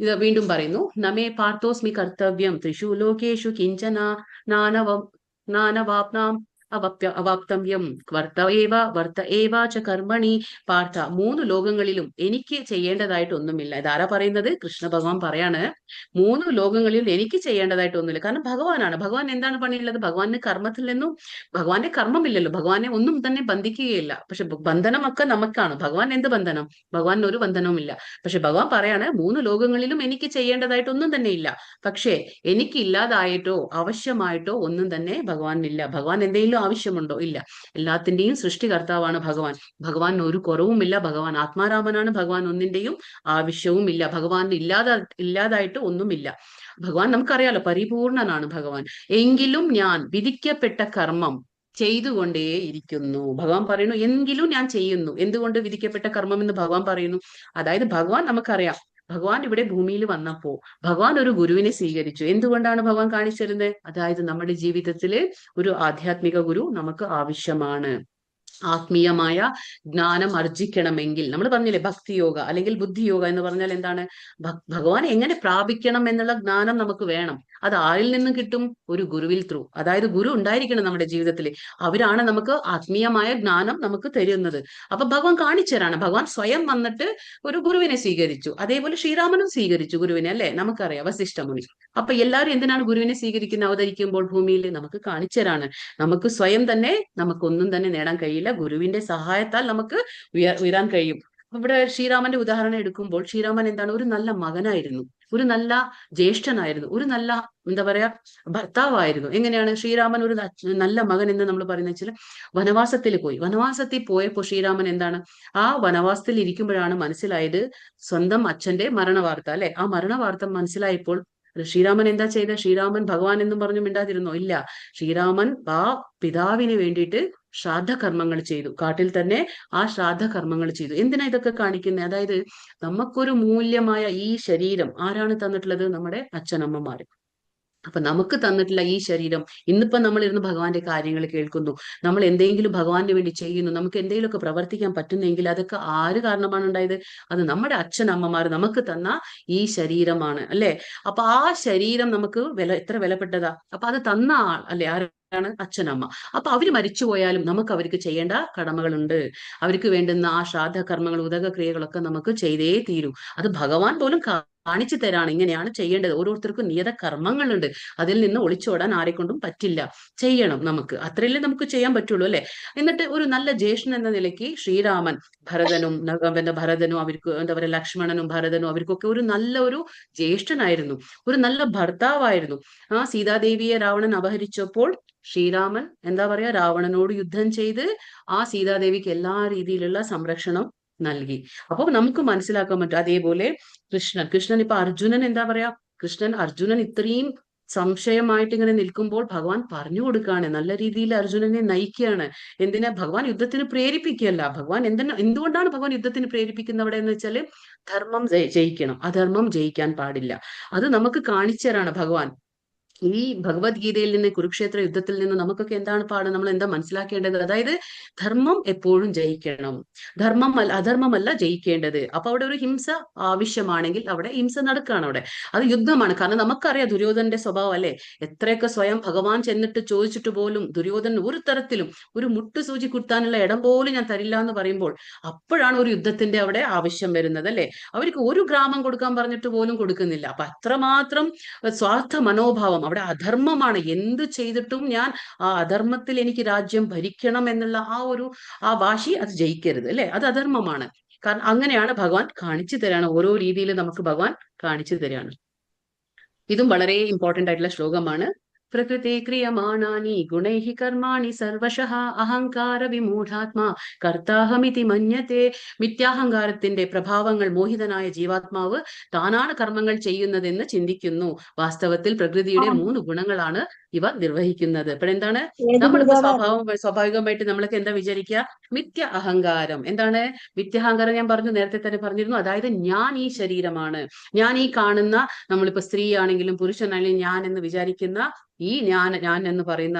ഇത് വീണ്ടും പറയുന്നു, നമേ പാർത്ഥോസ്മി കർത്തവ്യം ത്രിഷു ലോകേഷു കിഞ്ചന നാനവാപ്നാം അവാപ്തവ്യം വർത്ത ഏവ ച കർമ്മണി പാർത്ഥ. 3 ലോകങ്ങളിലും എനിക്ക് ചെയ്യേണ്ടതായിട്ട് ഒന്നുമില്ല. ഇതാരാ പറയുന്നത്? കൃഷ്ണ ഭഗവാൻ പറയാണ്, 3 ലോകങ്ങളിലും എനിക്ക് ചെയ്യേണ്ടതായിട്ട് ഒന്നുമില്ല. കാരണം ഭഗവാനാണ്. ഭഗവാൻ എന്താണ് പണിയുള്ളത്? ഭഗവാന് കർമ്മത്തിൽ നിന്നും ഭഗവാന്റെ കർമ്മമില്ലല്ലോ, ഭഗവാനെ ഒന്നും തന്നെ ബന്ധിക്കുകയില്ല. പക്ഷെ ബന്ധനമൊക്കെ നമുക്കാണ്. ഭഗവാൻ എന്ത് ബന്ധനം? ഭഗവാൻ ഒരു ബന്ധനവുമില്ല. പക്ഷെ ഭഗവാൻ പറയാണ് 3 ലോകങ്ങളിലും എനിക്ക് ചെയ്യേണ്ടതായിട്ട് ഒന്നും തന്നെ ഇല്ല. പക്ഷേ എനിക്കില്ലാതായിട്ടോ ആവശ്യമായിട്ടോ ഒന്നും തന്നെ ഭഗവാനില്ല. ഭഗവാൻ എന്തെങ്കിലും ആവശ്യമുണ്ടോ? ഇല്ല. എല്ലാത്തിന്റെയും സൃഷ്ടികർത്താവാണ് ഭഗവാൻ. ഭഗവാൻ ഒരു കുറവുമില്ല. ഭഗവാൻ ആത്മാരാമനാണ്. ഭഗവാൻ ഒന്നിന്റെയും ആവശ്യവും ഇല്ല. ഭഗവാൻ ഇല്ലാതായിട്ട് ഒന്നുമില്ല. ഭഗവാൻ നമുക്കറിയാലോ, പരിപൂർണനാണ് ഭഗവാൻ. എങ്കിലും ഞാൻ വിധിക്കപ്പെട്ട കർമ്മം ചെയ്തുകൊണ്ടേ ഇരിക്കുന്നു. ഭഗവാൻ പറയുന്നു, എങ്കിലും ഞാൻ ചെയ്യുന്നു. എന്തുകൊണ്ട് വിധിക്കപ്പെട്ട കർമ്മം എന്ന് ഭഗവാൻ പറയുന്നു? അതായത് ഭഗവാൻ നമുക്കറിയാം, ഭഗവാൻ ഇവിടെ ഭൂമിയിൽ വന്നപ്പോ ഭഗവാൻ ഒരു ഗുരുവിനെ സ്വീകരിച്ചു. എന്തുകൊണ്ടാണ് ഭഗവാൻ കാണിച്ചിരുന്നത്? അതായത് നമ്മുടെ ജീവിതത്തില് ഒരു ആധ്യാത്മിക ഗുരു നമുക്ക് ആവശ്യമാണ്. ആത്മീയമായ ജ്ഞാനം ആർജിക്കണമെങ്കിൽ നമ്മൾ പറഞ്ഞില്ലേ, ഭക്തിയോഗ അല്ലെങ്കിൽ ബുദ്ധിയോഗ എന്ന് പറഞ്ഞാൽ എന്താണ്? ഭഗവാൻ എങ്ങനെ പ്രാപിക്കണം എന്നുള്ള ജ്ഞാനം നമുക്ക് വേണം. അത് ആരിൽ നിന്നും കിട്ടും? ഒരു ഗുരുവിൽ ത്രൂ. അതായത് ഗുരു ഉണ്ടായിരിക്കണം നമ്മുടെ ജീവിതത്തിൽ. അവരാണ് നമുക്ക് ആത്മീയമായ ജ്ഞാനം നമുക്ക് തരുന്നത്. അപ്പൊ ഭഗവാൻ കാണിച്ചതാണ്. ഭഗവാൻ സ്വയം വന്നിട്ട് ഒരു ഗുരുവിനെ സ്വീകരിച്ചു. അതേപോലെ ശ്രീരാമനും സ്വീകരിച്ചു ഗുരുവിനെ, അല്ലെ? നമുക്കറിയാം, വസിഷ്ഠമുനി. അപ്പൊ എല്ലാവരും എന്തിനാണ് ഗുരുവിനെ സ്വീകരിക്കുന്നത്? അവതരിക്കുമ്പോൾ ഭൂമിയിൽ നമുക്ക് കാണിച്ചതാണ്. നമുക്ക് സ്വയം തന്നെ നമുക്കൊന്നും തന്നെ നേടാൻ കഴിയില്ല. ഗുരുവിന്റെ സഹായത്താൽ നമുക്ക് ഉയരാൻ കഴിയും. ഇവിടെ ശ്രീരാമന്റെ ഉദാഹരണം എടുക്കുമ്പോൾ, ശ്രീരാമൻ എന്താണ്? ഒരു നല്ല മകനായിരുന്നു, ഒരു നല്ല ജ്യേഷ്ഠനായിരുന്നു, ഒരു നല്ല എന്താ പറയാ ഭർത്താവായിരുന്നു. എങ്ങനെയാണ് ശ്രീരാമൻ ഒരു നല്ല മകൻ എന്ന് നമ്മൾ പറയുന്നത് വെച്ചാൽ, വനവാസത്തിൽ പോയപ്പോൾ ശ്രീരാമൻ എന്താണ്? ആ വനവാസത്തിൽ ഇരിക്കുമ്പോഴാണ് മനസ്സിലായത് സ്വന്തം അച്ഛന്റെ മരണവാർത്ത, അല്ലെ? ആ മരണവാർത്ത മനസ്സിലായപ്പോൾ ശ്രീരാമൻ എന്താ ചെയ്ത? ശ്രീരാമൻ ഭഗവാൻ എന്നും പറഞ്ഞു മിണ്ടാതിരുന്നോ? ഇല്ല. ശ്രീരാമൻ ആ പിതാവിന് വേണ്ടിയിട്ട് ശ്രാദ്ധകർമ്മങ്ങൾ ചെയ്തു. കാട്ടിൽ തന്നെ ആ ശ്രാദ്ധകർമ്മങ്ങൾ ചെയ്തു. എന്തിനാ ഇതൊക്കെ കാണിക്കുന്നത്? അതായത് നമുക്കൊരു മൂല്യമായ ഈ ശരീരം ആരാണ് തന്നിട്ടുള്ളത്? നമ്മുടെ അച്ഛനമ്മമാര്. അപ്പൊ നമുക്ക് തന്നിട്ടുള്ള ഈ ശരീരം, ഇന്നിപ്പോ നമ്മൾ ഇരുന്ന് ഭഗവാന്റെ കാര്യങ്ങൾ കേൾക്കുന്നു, നമ്മൾ എന്തെങ്കിലും ഭഗവാന്റെ വേണ്ടി ചെയ്യുന്നു, നമുക്ക് എന്തെങ്കിലുമൊക്കെ പ്രവർത്തിക്കാൻ പറ്റുന്നെങ്കിൽ അതൊക്കെ ആര് കാരണമാണ് ഉണ്ടായത്? അത് നമ്മുടെ അച്ഛനമ്മമാർ നമുക്ക് തന്ന ഈ ശരീരമാണ്, അല്ലെ? അപ്പൊ ആ ശരീരം നമുക്ക് എത്ര വിലപ്പെട്ടതാ. അപ്പൊ അത് തന്ന ആൾ, അല്ലെ? ആരാണ്? അച്ഛനമ്മ. അപ്പൊ അവര് മരിച്ചുപോയാലും നമുക്ക് അവർക്ക് ചെയ്യേണ്ട കടമകളുണ്ട്. അവർക്ക് വേണ്ടുന്ന ആ ശ്രാദ്ധ കർമ്മങ്ങൾ, ഉദക ക്രിയകളൊക്കെ നമുക്ക് ചെയ്തേ തീരൂ. അത് ഭഗവാൻ പോലും കാണിച്ചു തരാണ്, ഇങ്ങനെയാണ് ചെയ്യേണ്ടത്. ഓരോരുത്തർക്കും നിയത കർമ്മങ്ങളുണ്ട്. അതിൽ നിന്ന് ഒളിച്ചോടാൻ ആരെക്കൊണ്ടും പറ്റില്ല. ചെയ്യണം നമുക്ക്. അത്രയല്ലേ നമുക്ക് ചെയ്യാൻ പറ്റുള്ളൂ, അല്ലെ? എന്നിട്ട് ഒരു നല്ല ജ്യേഷ്ഠൻ എന്ന നിലയ്ക്ക് ഭരതനും അവർക്ക് എന്താ പറയുക, ലക്ഷ്മണനും ഭരതനും അവർക്കൊക്കെ ഒരു നല്ല ഒരു ജ്യേഷ്ഠനായിരുന്നു, ഒരു നല്ല ഭർത്താവായിരുന്നു. ആ സീതാദേവിയെ രാവണൻ അപഹരിച്ചപ്പോൾ ശ്രീരാമൻ എന്താ പറയാ, രാവണനോട് യുദ്ധം ചെയ്ത് ആ സീതാദേവിക്ക് എല്ലാ രീതിയിലുള്ള സംരക്ഷണം നൽകി. അപ്പൊ നമുക്ക് മനസ്സിലാക്കാൻ പറ്റും. അതേപോലെ കൃഷ്ണൻ ഇപ്പൊ അർജുനൻ എന്താ പറയാ, അർജുനൻ ഇത്രയും സംശയമായിട്ട് ഇങ്ങനെ നിൽക്കുമ്പോൾ ഭഗവാൻ പറഞ്ഞു കൊടുക്കുകയാണ്, നല്ല രീതിയിൽ അർജുനനെ നയിക്കുകയാണ്. എന്തിനാ? ഭഗവാൻ യുദ്ധത്തിന് പ്രേരിപ്പിക്കുകയല്ല. ഭഗവാൻ എന്തുകൊണ്ടാണ് ഭഗവാൻ യുദ്ധത്തിന് പ്രേരിപ്പിക്കുന്നത് അവിടെ എന്ന് വെച്ചാല്, ധർമ്മം ജയിക്കണം, അധർമ്മം ജയിക്കാൻ പാടില്ല. അത് നമുക്ക് കാണിച്ചു തരാണ് ഭഗവാൻ. ഈ ഭഗവത്ഗീതയിൽ നിന്ന്, കുരുക്ഷേത്ര യുദ്ധത്തിൽ നിന്ന് നമുക്കൊക്കെ എന്താണ് പാഠം? നമ്മൾ എന്താ മനസ്സിലാക്കേണ്ടത്? അതായത് ധർമ്മം എപ്പോഴും ജയിക്കണം, അധർമ്മമല്ല ജയിക്കേണ്ടത്. അപ്പൊ അവിടെ ഒരു ഹിംസ ആവശ്യമാണെങ്കിൽ അവിടെ ഹിംസ നടക്കുകയാണ്. അവിടെ അത് യുദ്ധമാണ്. കാരണം നമുക്കറിയാം ദുര്യോധനന്റെ സ്വഭാവം, അല്ലെ? എത്രയൊക്കെ സ്വയം ഭഗവാൻ ചെന്നിട്ട് ചോദിച്ചിട്ട് പോലും ദുര്യോധനൻ ഒരു തരത്തിലും ഒരു മുട്ടുസൂചി കുത്താനുള്ള ഇടം പോലും ഞാൻ തരില്ല എന്ന് പറയുമ്പോൾ അപ്പോഴാണ് ഒരു യുദ്ധത്തിന്റെ അവിടെ ആവശ്യം വരുന്നത്, അല്ലെ? അവർക്ക് ഒരു ഗ്രാമം കൊടുക്കാൻ പറഞ്ഞിട്ട് പോലും കൊടുക്കുന്നില്ല. അപ്പൊ അത്രമാത്രം സ്വാർത്ഥ മനോഭാവം. അവിടെ അധർമ്മമാണ്. എന്ത് ചെയ്തിട്ടും ഞാൻ ആ അധർമ്മത്തിൽ എനിക്ക് രാജ്യം ഭരിക്കണം എന്നുള്ള ആ വാശി, അത് ജയിക്കരുത്, അല്ലെ? അത് അധർമ്മമാണ്. കാരണം അങ്ങനെയാണ് ഭഗവാൻ കാണിച്ചു തരാണ്. ഓരോ രീതിയിൽ നമുക്ക് ഭഗവാൻ കാണിച്ചു തരാണ്. ഇതും വളരെ ഇമ്പോർട്ടന്റ് ആയിട്ടുള്ള ശ്ലോകമാണ്. പ്രകൃതി ക്രിയമാണാനി ഗുണൈഃ കർമാണി സർവശഃ അഹങ്കാര വിമൂഢാത്മാ കർത്താഹമിതി മന്യത്തെ. മിഥ്യാഹങ്കാരത്തിന്റെ പ്രഭാവങ്ങൾ മോഹിതനായ ജീവാത്മാവ് താനാണ് കർമ്മങ്ങൾ ചെയ്യുന്നതെന്ന് ചിന്തിക്കുന്നു. വാസ്തവത്തിൽ പ്രകൃതിയുടെ 3 ഗുണങ്ങളാണ് ഇവ നിർവഹിക്കുന്നത്. അപ്പോഴെന്താണ് നമ്മളിപ്പോ സ്വാഭാവികമായിട്ട് നമ്മളൊക്കെ എന്താ വിചാരിക്കുക? മിഥ്യ അഹങ്കാരം. എന്താണ് മിഥ്യാഹങ്കാരം? ഞാൻ നേരത്തെ തന്നെ പറഞ്ഞിരുന്നു. അതായത് ഞാൻ ഈ ശരീരമാണ്, ഞാൻ ഈ കാണുന്ന, നമ്മളിപ്പോ സ്ത്രീ ആണെങ്കിലും പുരുഷനാണെങ്കിലും ഞാൻ എന്ന് വിചാരിക്കുന്ന ഈ ഞാൻ എന്ന് പറയുന്ന